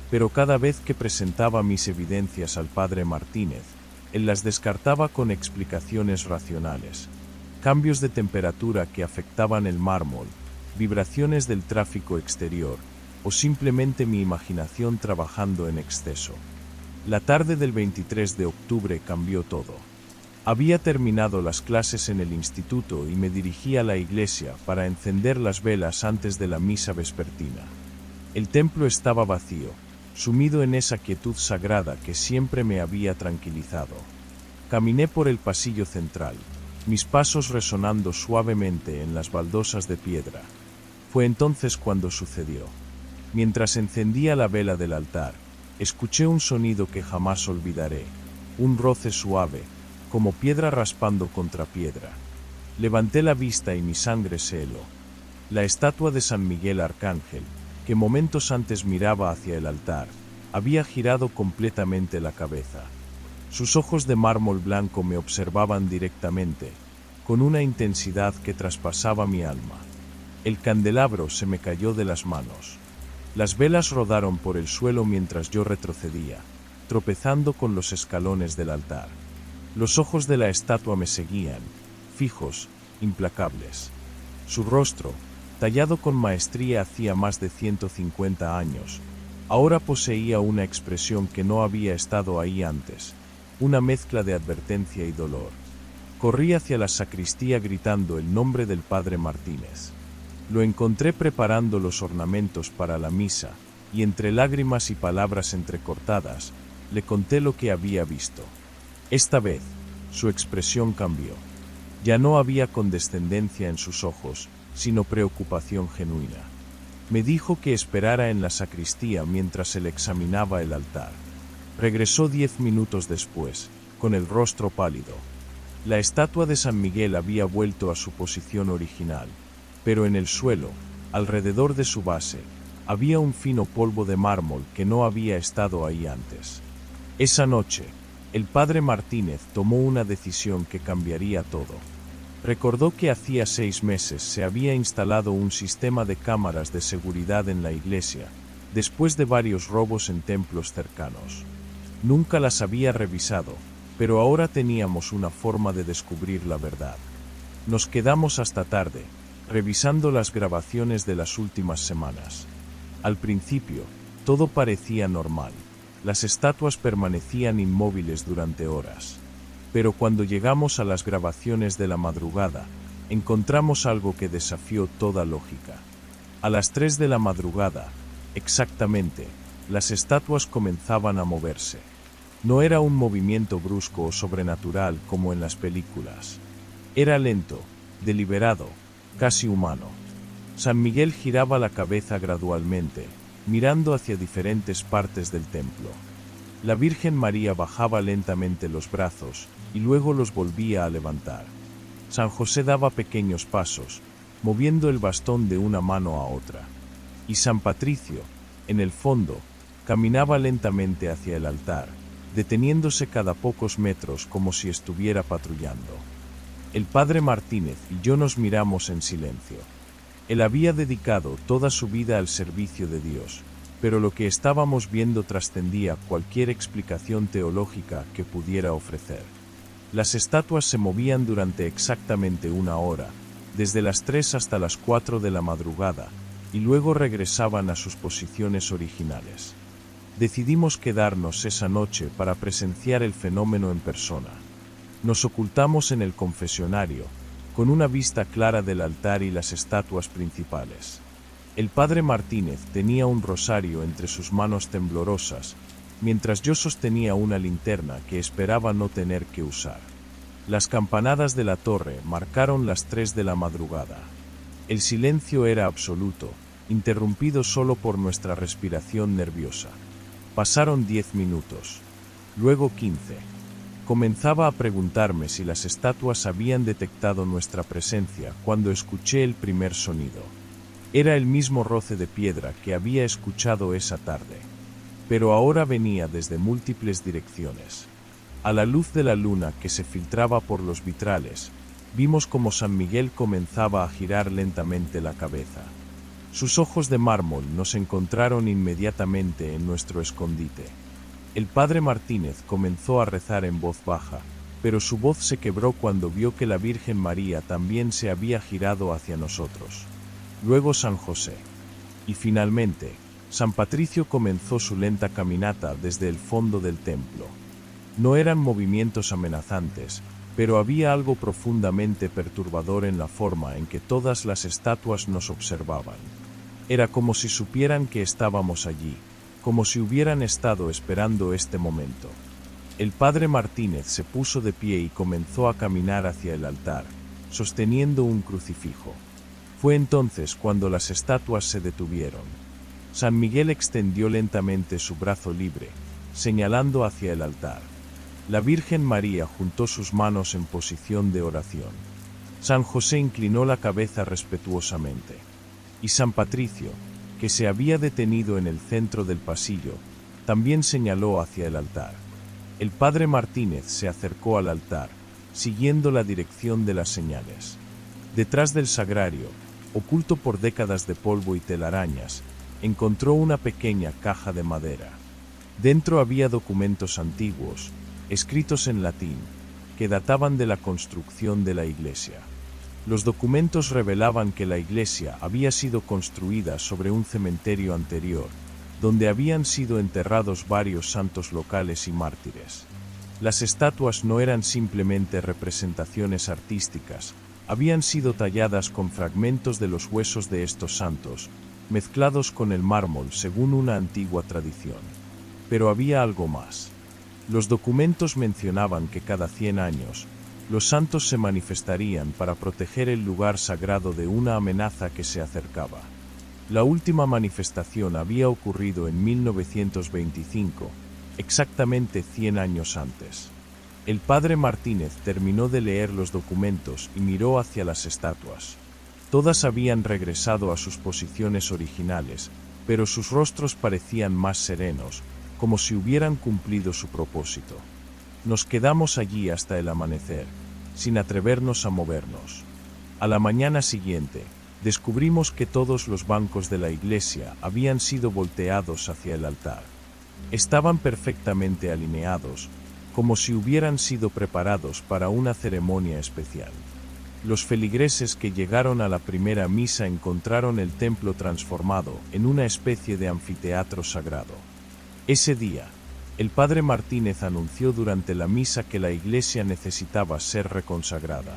[SPEAKER 1] Pero cada vez que presentaba mis evidencias al padre Martínez, él las descartaba con explicaciones racionales. Cambios de temperatura que afectaban el mármol, vibraciones del tráfico exterior, o simplemente mi imaginación trabajando en exceso. La tarde del 23 de octubre cambió todo. Había terminado las clases en el instituto y me dirigí a la iglesia para encender las velas antes de la misa vespertina. El templo estaba vacío, sumido en esa quietud sagrada que siempre me había tranquilizado. Caminé por el pasillo central, mis pasos resonando suavemente en las baldosas de piedra. Fue entonces cuando sucedió. Mientras encendía la vela del altar, escuché un sonido que jamás olvidaré, un roce suave, como piedra raspando contra piedra. Levanté la vista y mi sangre se heló. La estatua de San Miguel Arcángel, que momentos antes miraba hacia el altar, había girado completamente la cabeza. Sus ojos de mármol blanco me observaban directamente, con una intensidad que traspasaba mi alma. El candelabro se me cayó de las manos. Las velas rodaron por el suelo mientras yo retrocedía, tropezando con los escalones del altar. Los ojos de la estatua me seguían, fijos, implacables. Su rostro, tallado con maestría hacía más de 150 años, ahora poseía una expresión que no había estado ahí antes, una mezcla de advertencia y dolor. Corrí hacia la sacristía gritando el nombre del padre Martínez. Lo encontré preparando los ornamentos para la misa, y entre lágrimas y palabras entrecortadas, le conté lo que había visto. Esta vez, su expresión cambió. Ya no había condescendencia en sus ojos, sino preocupación genuina. Me dijo que esperara en la sacristía mientras él examinaba el altar. Regresó 10 minutos después, con el rostro pálido. La estatua de San Miguel había vuelto a su posición original, pero en el suelo, alrededor de su base, había un fino polvo de mármol que no había estado ahí antes. Esa noche, el padre Martínez tomó una decisión que cambiaría todo. Recordó que hacía 6 meses se había instalado un sistema de cámaras de seguridad en la iglesia, después de varios robos en templos cercanos. Nunca las había revisado, pero ahora teníamos una forma de descubrir la verdad. Nos quedamos hasta tarde, revisando las grabaciones de las últimas semanas. Al principio, todo parecía normal. Las estatuas permanecían inmóviles durante horas. Pero cuando llegamos a las grabaciones de la madrugada, encontramos algo que desafió toda lógica. A las 3 de la madrugada, exactamente, las estatuas comenzaban a moverse. No era un movimiento brusco o sobrenatural como en las películas. Era lento, deliberado, casi humano. San Miguel giraba la cabeza gradualmente, mirando hacia diferentes partes del templo. La Virgen María bajaba lentamente los brazos, y luego los volvía a levantar. San José daba pequeños pasos, moviendo el bastón de una mano a otra. Y San Patricio, en el fondo, caminaba lentamente hacia el altar, deteniéndose cada pocos metros como si estuviera patrullando. El padre Martínez y yo nos miramos en silencio. Él había dedicado toda su vida al servicio de Dios, pero lo que estábamos viendo trascendía cualquier explicación teológica que pudiera ofrecer. Las estatuas se movían durante exactamente 1 hora, desde las 3 hasta las 4 de la madrugada, y luego regresaban a sus posiciones originales. Decidimos quedarnos esa noche para presenciar el fenómeno en persona. Nos ocultamos en el confesionario, con una vista clara del altar y las estatuas principales. El padre Martínez tenía un rosario entre sus manos temblorosas, mientras yo sostenía una linterna que esperaba no tener que usar. Las campanadas de la torre marcaron las 3 de la madrugada. El silencio era absoluto, interrumpido solo por nuestra respiración nerviosa. Pasaron 10 minutos, luego 15. Comenzaba a preguntarme si las estatuas habían detectado nuestra presencia cuando escuché el primer sonido. Era el mismo roce de piedra que había escuchado esa tarde, pero ahora venía desde múltiples direcciones. A la luz de la luna que se filtraba por los vitrales, vimos como San Miguel comenzaba a girar lentamente la cabeza. Sus ojos de mármol nos encontraron inmediatamente en nuestro escondite. El padre Martínez comenzó a rezar en voz baja, pero su voz se quebró cuando vio que la Virgen María también se había girado hacia nosotros. Luego San José. Y finalmente, San Patricio comenzó su lenta caminata desde el fondo del templo. No eran movimientos amenazantes, pero había algo profundamente perturbador en la forma en que todas las estatuas nos observaban. Era como si supieran que estábamos allí, como si hubieran estado esperando este momento. El padre Martínez se puso de pie y comenzó a caminar hacia el altar, sosteniendo un crucifijo. Fue entonces cuando las estatuas se detuvieron. San Miguel extendió lentamente su brazo libre, señalando hacia el altar. La Virgen María juntó sus manos en posición de oración. San José inclinó la cabeza respetuosamente. Y San Patricio, que se había detenido en el centro del pasillo, también señaló hacia el altar. El padre Martínez se acercó al altar, siguiendo la dirección de las señales. Detrás del sagrario, oculto por décadas de polvo y telarañas, encontró una pequeña caja de madera. Dentro había documentos antiguos, escritos en latín, que databan de la construcción de la iglesia. Los documentos revelaban que la iglesia había sido construida sobre un cementerio anterior, donde habían sido enterrados varios santos locales y mártires. Las estatuas no eran simplemente representaciones artísticas, habían sido talladas con fragmentos de los huesos de estos santos, mezclados con el mármol según una antigua tradición. Pero había algo más. Los documentos mencionaban que cada 100 años, los santos se manifestarían para proteger el lugar sagrado de una amenaza que se acercaba. La última manifestación había ocurrido en 1925, exactamente 100 años antes. El padre Martínez terminó de leer los documentos y miró hacia las estatuas. Todas habían regresado a sus posiciones originales, pero sus rostros parecían más serenos, como si hubieran cumplido su propósito. Nos quedamos allí hasta el amanecer, sin atrevernos a movernos. A la mañana siguiente, descubrimos que todos los bancos de la iglesia habían sido volteados hacia el altar. Estaban perfectamente alineados, como si hubieran sido preparados para una ceremonia especial. Los feligreses que llegaron a la primera misa encontraron el templo transformado en una especie de anfiteatro sagrado. Ese día, el padre Martínez anunció durante la misa que la iglesia necesitaba ser reconsagrada.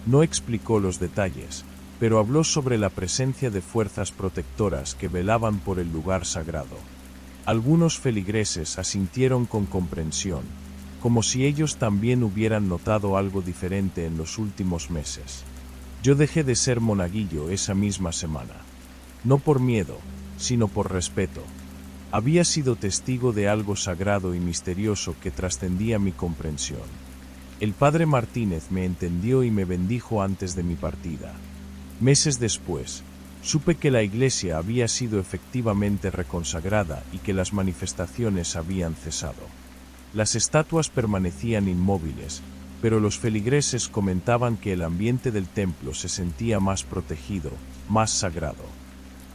[SPEAKER 1] No explicó los detalles, pero habló sobre la presencia de fuerzas protectoras que velaban por el lugar sagrado. Algunos feligreses asintieron con comprensión, como si ellos también hubieran notado algo diferente en los últimos meses. Yo dejé de ser monaguillo esa misma semana. No por miedo, sino por respeto. Había sido testigo de algo sagrado y misterioso que trascendía mi comprensión. El padre Martínez me entendió y me bendijo antes de mi partida. Meses después, supe que la iglesia había sido efectivamente reconsagrada y que las manifestaciones habían cesado. Las estatuas permanecían inmóviles, pero los feligreses comentaban que el ambiente del templo se sentía más protegido, más sagrado.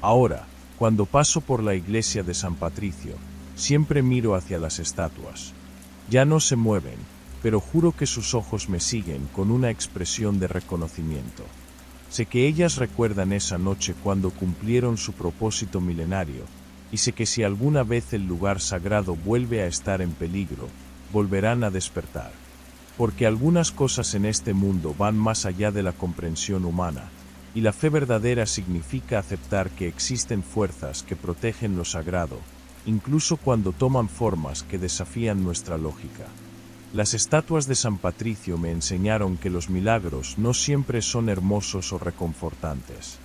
[SPEAKER 1] Ahora, cuando paso por la iglesia de San Patricio, siempre miro hacia las estatuas. Ya no se mueven, pero juro que sus ojos me siguen con una expresión de reconocimiento. Sé que ellas recuerdan esa noche cuando cumplieron su propósito milenario, y sé que si alguna vez el lugar sagrado vuelve a estar en peligro, volverán a despertar. Porque algunas cosas en este mundo van más allá de la comprensión humana, y la fe verdadera significa aceptar que existen fuerzas que protegen lo sagrado, incluso cuando toman formas que desafían nuestra lógica. Las estatuas de San Patricio me enseñaron que los milagros no siempre son hermosos o reconfortantes.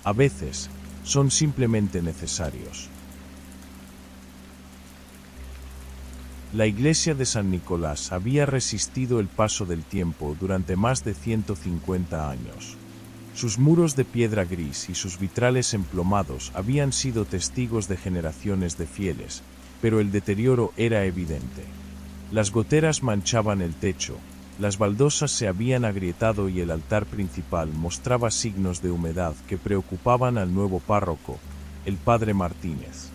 [SPEAKER 1] A veces, son simplemente necesarios. La iglesia de San Nicolás había resistido el paso del tiempo durante más de 150 años. Sus muros de piedra gris y sus vitrales emplomados habían sido testigos de generaciones de fieles, pero el deterioro era evidente. Las goteras manchaban el techo, las baldosas se habían agrietado y el altar principal mostraba signos de humedad que preocupaban al nuevo párroco, el padre Martínez.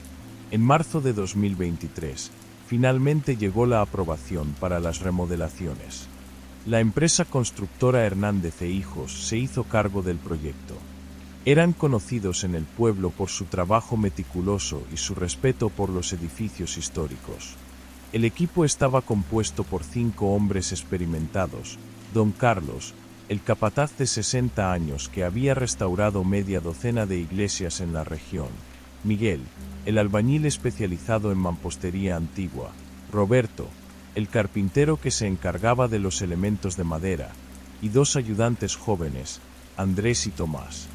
[SPEAKER 1] En marzo de 2023, finalmente llegó la aprobación para las remodelaciones. La empresa constructora Hernández e Hijos se hizo cargo del proyecto. Eran conocidos en el pueblo por su trabajo meticuloso y su respeto por los edificios históricos. El equipo estaba compuesto por 5 hombres experimentados: don Carlos, el capataz de 60 años que había restaurado media docena de iglesias en la región; Miguel, el albañil especializado en mampostería antigua; Roberto, el carpintero que se encargaba de los elementos de madera; y 2 ayudantes jóvenes, Andrés y Tomás.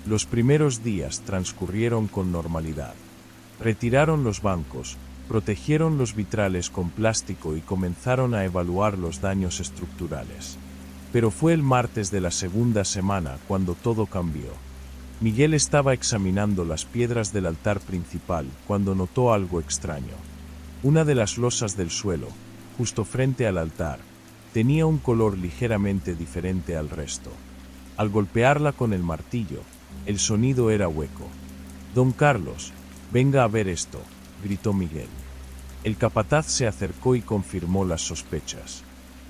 [SPEAKER 1] Los primeros días transcurrieron con normalidad. Retiraron los bancos, protegieron los vitrales con plástico y comenzaron a evaluar los daños estructurales. Pero fue el martes de la segunda semana cuando todo cambió. Miguel estaba examinando las piedras del altar principal cuando notó algo extraño. Una de las losas del suelo, justo frente al altar, tenía un color ligeramente diferente al resto. Al golpearla con el martillo, el sonido era hueco. «Don Carlos, venga a ver esto», gritó Miguel. El capataz se acercó y confirmó las sospechas.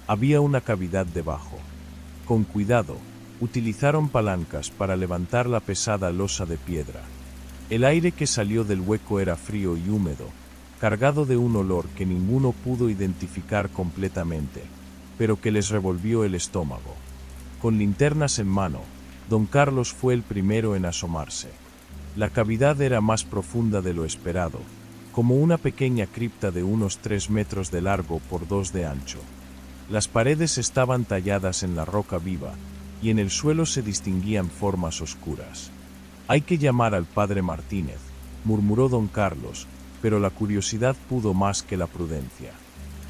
[SPEAKER 1] Había una cavidad debajo. Con cuidado, utilizaron palancas para levantar la pesada losa de piedra. El aire que salió del hueco era frío y húmedo, cargado de un olor que ninguno pudo identificar completamente, pero que les revolvió el estómago. Con linternas en mano, don Carlos fue el primero en asomarse. La cavidad era más profunda de lo esperado, como una pequeña cripta de unos 3 metros de largo por 2 de ancho. Las paredes estaban talladas en la roca viva, y en el suelo se distinguían formas oscuras. «Hay que llamar al padre Martínez», murmuró don Carlos, pero la curiosidad pudo más que la prudencia.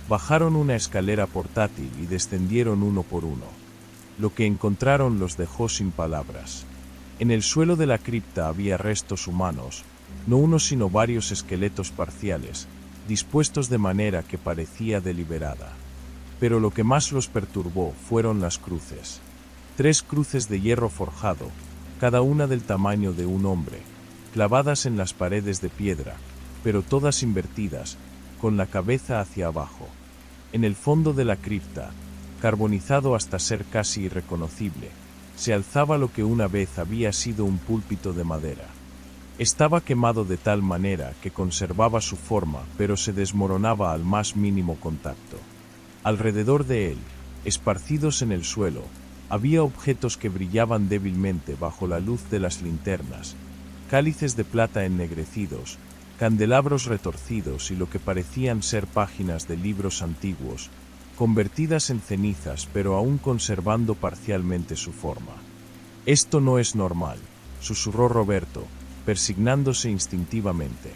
[SPEAKER 1] Bajaron una escalera portátil y descendieron uno por uno. Lo que encontraron los dejó sin palabras. En el suelo de la cripta había restos humanos, no uno sino varios esqueletos parciales, dispuestos de manera que parecía deliberada. Pero lo que más los perturbó fueron las cruces. 3 cruces de hierro forjado, cada una del tamaño de un hombre, clavadas en las paredes de piedra, pero todas invertidas, con la cabeza hacia abajo. En el fondo de la cripta, carbonizado hasta ser casi irreconocible, se alzaba lo que una vez había sido un púlpito de madera. Estaba quemado de tal manera que conservaba su forma, pero se desmoronaba al más mínimo contacto. Alrededor de él, esparcidos en el suelo, había objetos que brillaban débilmente bajo la luz de las linternas: cálices de plata ennegrecidos, candelabros retorcidos y lo que parecían ser páginas de libros antiguos, convertidas en cenizas pero aún conservando parcialmente su forma. «Esto no es normal», susurró Roberto, persignándose instintivamente.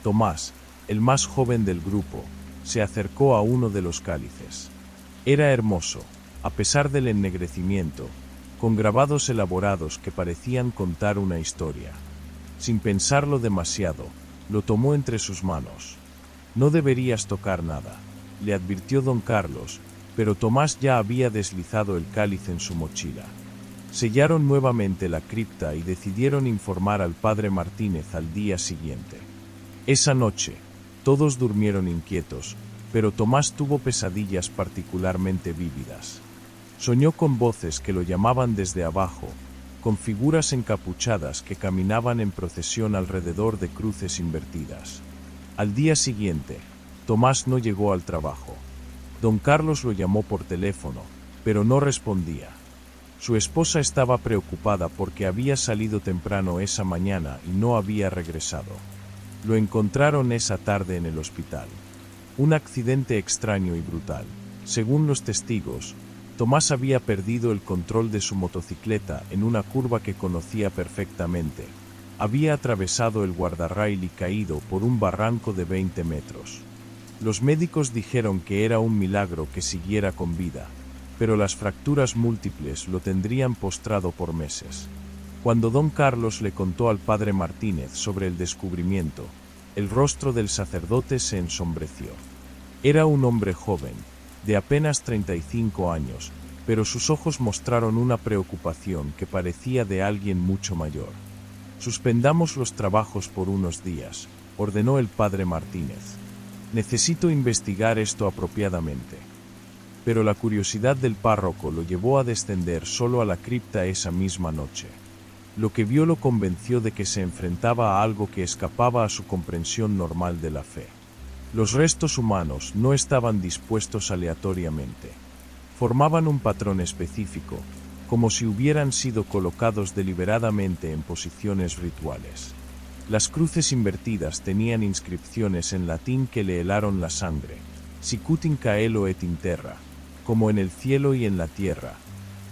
[SPEAKER 1] Tomás, el más joven del grupo, se acercó a uno de los cálices. Era hermoso, a pesar del ennegrecimiento, con grabados elaborados que parecían contar una historia. Sin pensarlo demasiado, lo tomó entre sus manos. «No deberías tocar nada», le advirtió don Carlos, pero Tomás ya había deslizado el cáliz en su mochila. Sellaron nuevamente la cripta y decidieron informar al padre Martínez al día siguiente. Esa noche, todos durmieron inquietos, pero Tomás tuvo pesadillas particularmente vívidas. Soñó con voces que lo llamaban desde abajo, con figuras encapuchadas que caminaban en procesión alrededor de cruces invertidas. Al día siguiente, Tomás no llegó al trabajo. Don Carlos lo llamó por teléfono, pero no respondía. Su esposa estaba preocupada porque había salido temprano esa mañana y no había regresado. Lo encontraron esa tarde en el hospital. Un accidente extraño y brutal. Según los testigos, Tomás había perdido el control de su motocicleta en una curva que conocía perfectamente. Había atravesado el guardarrail y caído por un barranco de 20 metros. Los médicos dijeron que era un milagro que siguiera con vida, pero las fracturas múltiples lo tendrían postrado por meses. Cuando don Carlos le contó al padre Martínez sobre el descubrimiento, el rostro del sacerdote se ensombreció. Era un hombre joven, de apenas 35 años, pero sus ojos mostraron una preocupación que parecía de alguien mucho mayor. Suspendamos los trabajos por unos días, ordenó el padre Martínez. Necesito investigar esto apropiadamente. Pero la curiosidad del párroco lo llevó a descender solo a la cripta esa misma noche. Lo que vio lo convenció de que se enfrentaba a algo que escapaba a su comprensión normal de la fe. Los restos humanos no estaban dispuestos aleatoriamente. Formaban un patrón específico, como si hubieran sido colocados deliberadamente en posiciones rituales. Las cruces invertidas tenían inscripciones en latín que le helaron la sangre, sicut in caelo et in terra, como en el cielo y en la tierra,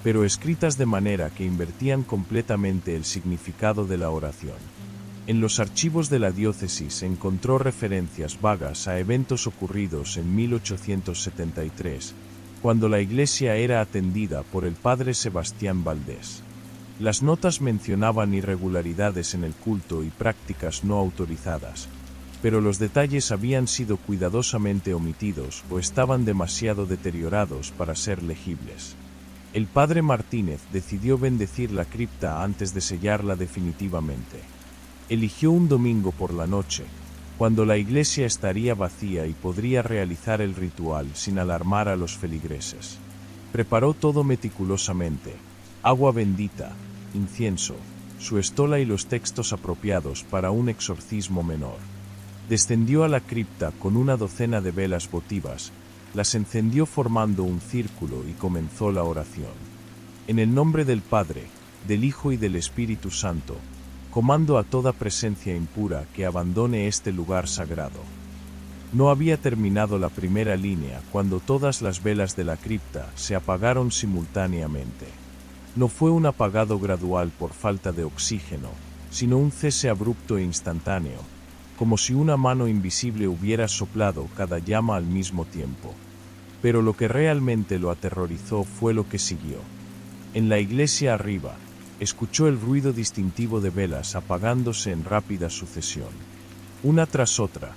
[SPEAKER 1] pero escritas de manera que invertían completamente el significado de la oración. En los archivos de la diócesis encontró referencias vagas a eventos ocurridos en 1873, cuando la iglesia era atendida por el padre Sebastián Valdés. Las notas mencionaban irregularidades en el culto y prácticas no autorizadas, pero los detalles habían sido cuidadosamente omitidos o estaban demasiado deteriorados para ser legibles. El padre Martínez decidió bendecir la cripta antes de sellarla definitivamente. Eligió un domingo por la noche, cuando la iglesia estaría vacía y podría realizar el ritual sin alarmar a los feligreses. Preparó todo meticulosamente: agua bendita, incienso, su estola y los textos apropiados para un exorcismo menor. Descendió a la cripta con una docena de velas votivas, las encendió formando un círculo y comenzó la oración. En el nombre del Padre, del Hijo y del Espíritu Santo, comando a toda presencia impura que abandone este lugar sagrado. No había terminado la primera línea cuando todas las velas de la cripta se apagaron simultáneamente. No fue un apagado gradual por falta de oxígeno, sino un cese abrupto e instantáneo, como si una mano invisible hubiera soplado cada llama al mismo tiempo. Pero lo que realmente lo aterrorizó fue lo que siguió. En la iglesia arriba, escuchó el ruido distintivo de velas apagándose en rápida sucesión. Una tras otra,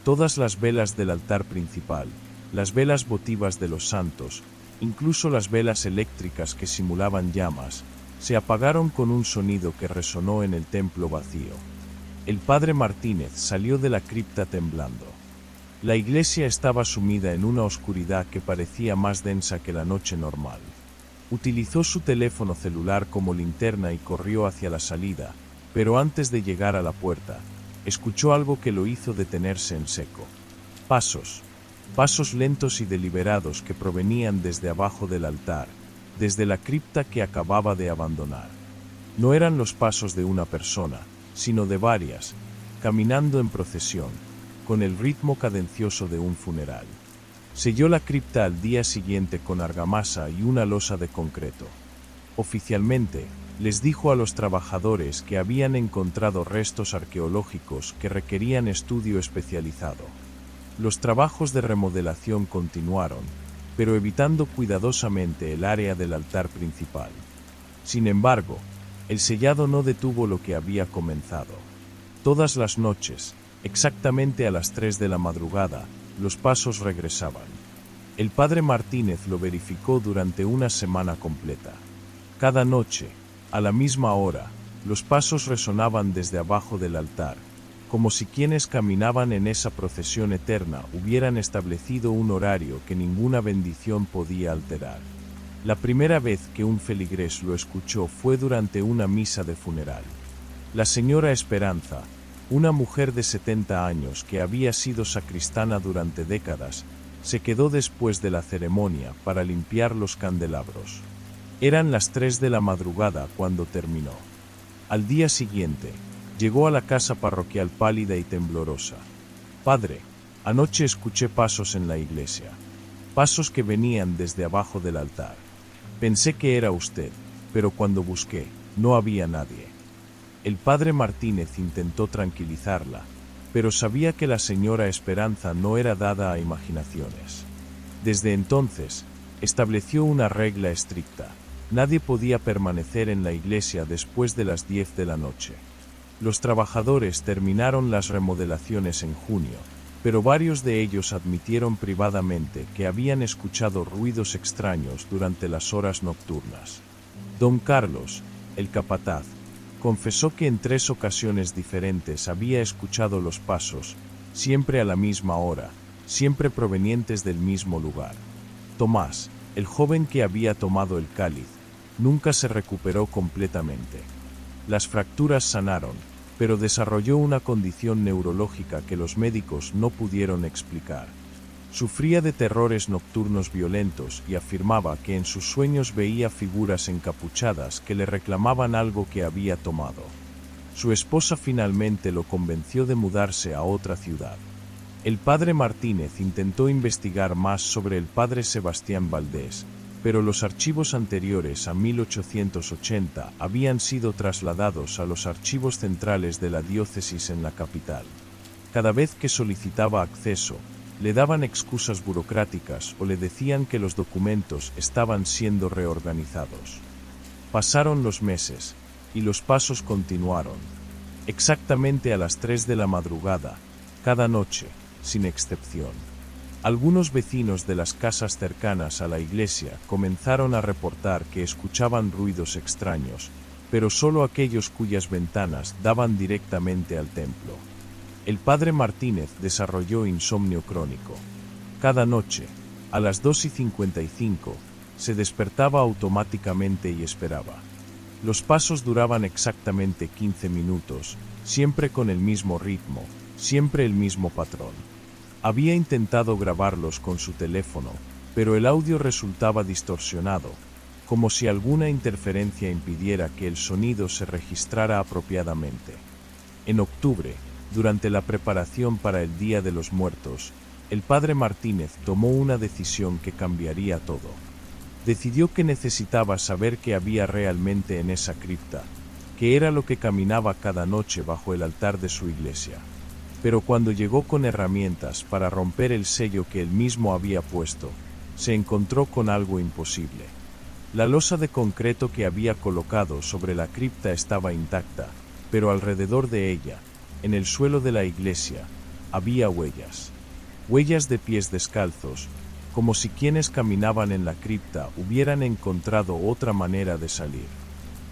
[SPEAKER 1] todas las velas del altar principal, las velas votivas de los santos, incluso las velas eléctricas que simulaban llamas, se apagaron con un sonido que resonó en el templo vacío. El padre Martínez salió de la cripta temblando. La iglesia estaba sumida en una oscuridad que parecía más densa que la noche normal. Utilizó su teléfono celular como linterna y corrió hacia la salida, pero antes de llegar a la puerta, escuchó algo que lo hizo detenerse en seco. Pasos lentos y deliberados que provenían desde abajo del altar, desde la cripta que acababa de abandonar. No eran los pasos de una persona, sino de varias, caminando en procesión, con el ritmo cadencioso de un funeral. Selló la cripta al día siguiente con argamasa y una losa de concreto. Oficialmente, les dijo a los trabajadores que habían encontrado restos arqueológicos que requerían estudio especializado. Los trabajos de remodelación continuaron, pero evitando cuidadosamente el área del altar principal. Sin embargo, el sellado no detuvo lo que había comenzado. Todas las noches, exactamente a las 3 de la madrugada, los pasos regresaban. El padre Martínez lo verificó durante una semana completa. Cada noche, a la misma hora, los pasos resonaban desde abajo del altar, como si quienes caminaban en esa procesión eterna hubieran establecido un horario que ninguna bendición podía alterar. La primera vez que un feligrés lo escuchó fue durante una misa de funeral. La señora Esperanza, una mujer de 70 años que había sido sacristana durante décadas, se quedó después de la ceremonia para limpiar los candelabros. Eran las 3 de la madrugada cuando terminó. Al día siguiente, llegó a la casa parroquial pálida y temblorosa. «Padre, anoche escuché pasos en la iglesia. Pasos que venían desde abajo del altar. Pensé que era usted, pero cuando busqué, no había nadie». El padre Martínez intentó tranquilizarla, pero sabía que la señora Esperanza no era dada a imaginaciones. Desde entonces, estableció una regla estricta: nadie podía permanecer en la iglesia después de las 10 de la noche. Los trabajadores terminaron las remodelaciones en junio, pero varios de ellos admitieron privadamente que habían escuchado ruidos extraños durante las horas nocturnas. Don Carlos, el capataz, confesó que en 3 ocasiones diferentes había escuchado los pasos, siempre a la misma hora, siempre provenientes del mismo lugar. Tomás, el joven que había tomado el cáliz, nunca se recuperó completamente. Las fracturas sanaron, pero desarrolló una condición neurológica que los médicos no pudieron explicar. Sufría de terrores nocturnos violentos y afirmaba que en sus sueños veía figuras encapuchadas que le reclamaban algo que había tomado. Su esposa finalmente lo convenció de mudarse a otra ciudad. El padre Martínez intentó investigar más sobre el padre Sebastián Valdés, pero los archivos anteriores a 1880 habían sido trasladados a los archivos centrales de la diócesis en la capital. Cada vez que solicitaba acceso, le daban excusas burocráticas o le decían que los documentos estaban siendo reorganizados. Pasaron los meses, y los pasos continuaron. Exactamente a las 3 de la madrugada, cada noche, sin excepción. Algunos vecinos de las casas cercanas a la iglesia comenzaron a reportar que escuchaban ruidos extraños, pero solo aquellos cuyas ventanas daban directamente al templo. El padre Martínez desarrolló insomnio crónico. Cada noche, a las 2:55, se despertaba automáticamente y esperaba. Los pasos duraban exactamente 15 minutos, siempre con el mismo ritmo, siempre el mismo patrón. Había intentado grabarlos con su teléfono, pero el audio resultaba distorsionado, como si alguna interferencia impidiera que el sonido se registrara apropiadamente. En octubre, durante la preparación para el Día de los Muertos, el padre Martínez tomó una decisión que cambiaría todo. Decidió que necesitaba saber qué había realmente en esa cripta, qué era lo que caminaba cada noche bajo el altar de su iglesia. Pero cuando llegó con herramientas para romper el sello que él mismo había puesto, se encontró con algo imposible. La losa de concreto que había colocado sobre la cripta estaba intacta, pero alrededor de ella, en el suelo de la iglesia, había huellas. Huellas de pies descalzos, como si quienes caminaban en la cripta hubieran encontrado otra manera de salir.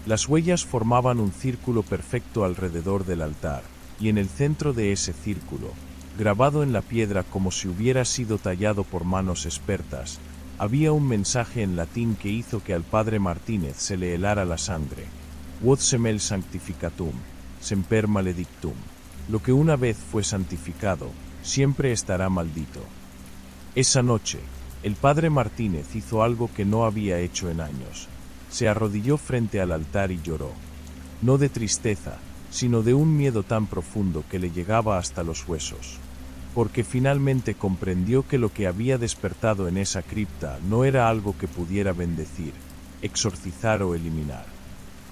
[SPEAKER 1] Las huellas formaban un círculo perfecto alrededor del altar, y en el centro de ese círculo, grabado en la piedra como si hubiera sido tallado por manos expertas, había un mensaje en latín que hizo que al padre Martínez se le helara la sangre: Quod semel sanctificatum, semper maledictum. Lo que una vez fue santificado, siempre estará maldito. Esa noche, el padre Martínez hizo algo que no había hecho en años. Se arrodilló frente al altar y lloró. No de tristeza, sino de un miedo tan profundo que le llegaba hasta los huesos. Porque finalmente comprendió que lo que había despertado en esa cripta no era algo que pudiera bendecir, exorcizar o eliminar.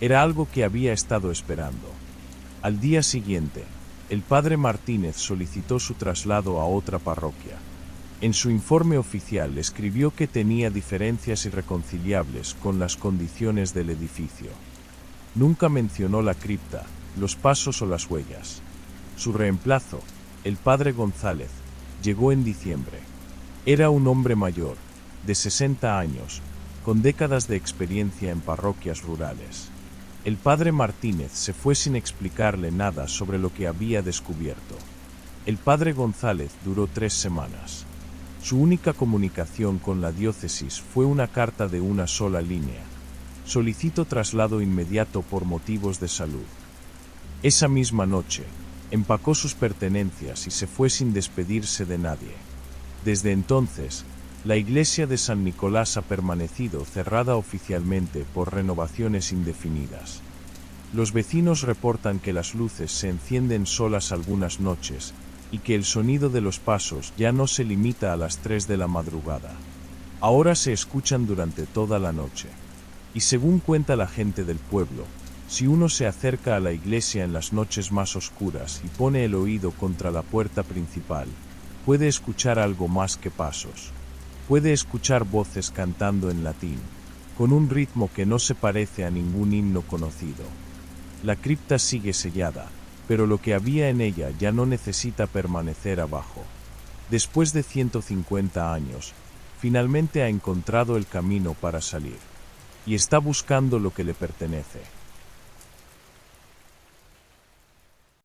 [SPEAKER 1] Era algo que había estado esperando. Al día siguiente, el padre Martínez solicitó su traslado a otra parroquia. En su informe oficial escribió que tenía diferencias irreconciliables con las condiciones del edificio. Nunca mencionó la cripta, los pasos o las huellas. Su reemplazo, el padre González, llegó en diciembre. Era un hombre mayor, de 60 años, con décadas de experiencia en parroquias rurales. El padre Martínez se fue sin explicarle nada sobre lo que había descubierto. El padre González duró 3 semanas. Su única comunicación con la diócesis fue una carta de una sola línea: solicito traslado inmediato por motivos de salud. Esa misma noche, empacó sus pertenencias y se fue sin despedirse de nadie. Desde entonces, la iglesia de San Nicolás ha permanecido cerrada oficialmente por renovaciones indefinidas. Los vecinos reportan que las luces se encienden solas algunas noches, y que el sonido de los pasos ya no se limita a las 3 de la madrugada. Ahora se escuchan durante toda la noche. Y según cuenta la gente del pueblo, Si uno se acerca a la iglesia en las noches más oscuras y pone el oído contra la puerta principal, puede escuchar algo más que pasos. Puede escuchar voces cantando en latín, con un ritmo que no se parece a ningún himno conocido. La cripta sigue sellada, pero lo que había en ella ya no necesita permanecer abajo. Después de 150 años, finalmente ha encontrado el camino para salir. Y está buscando lo que le pertenece.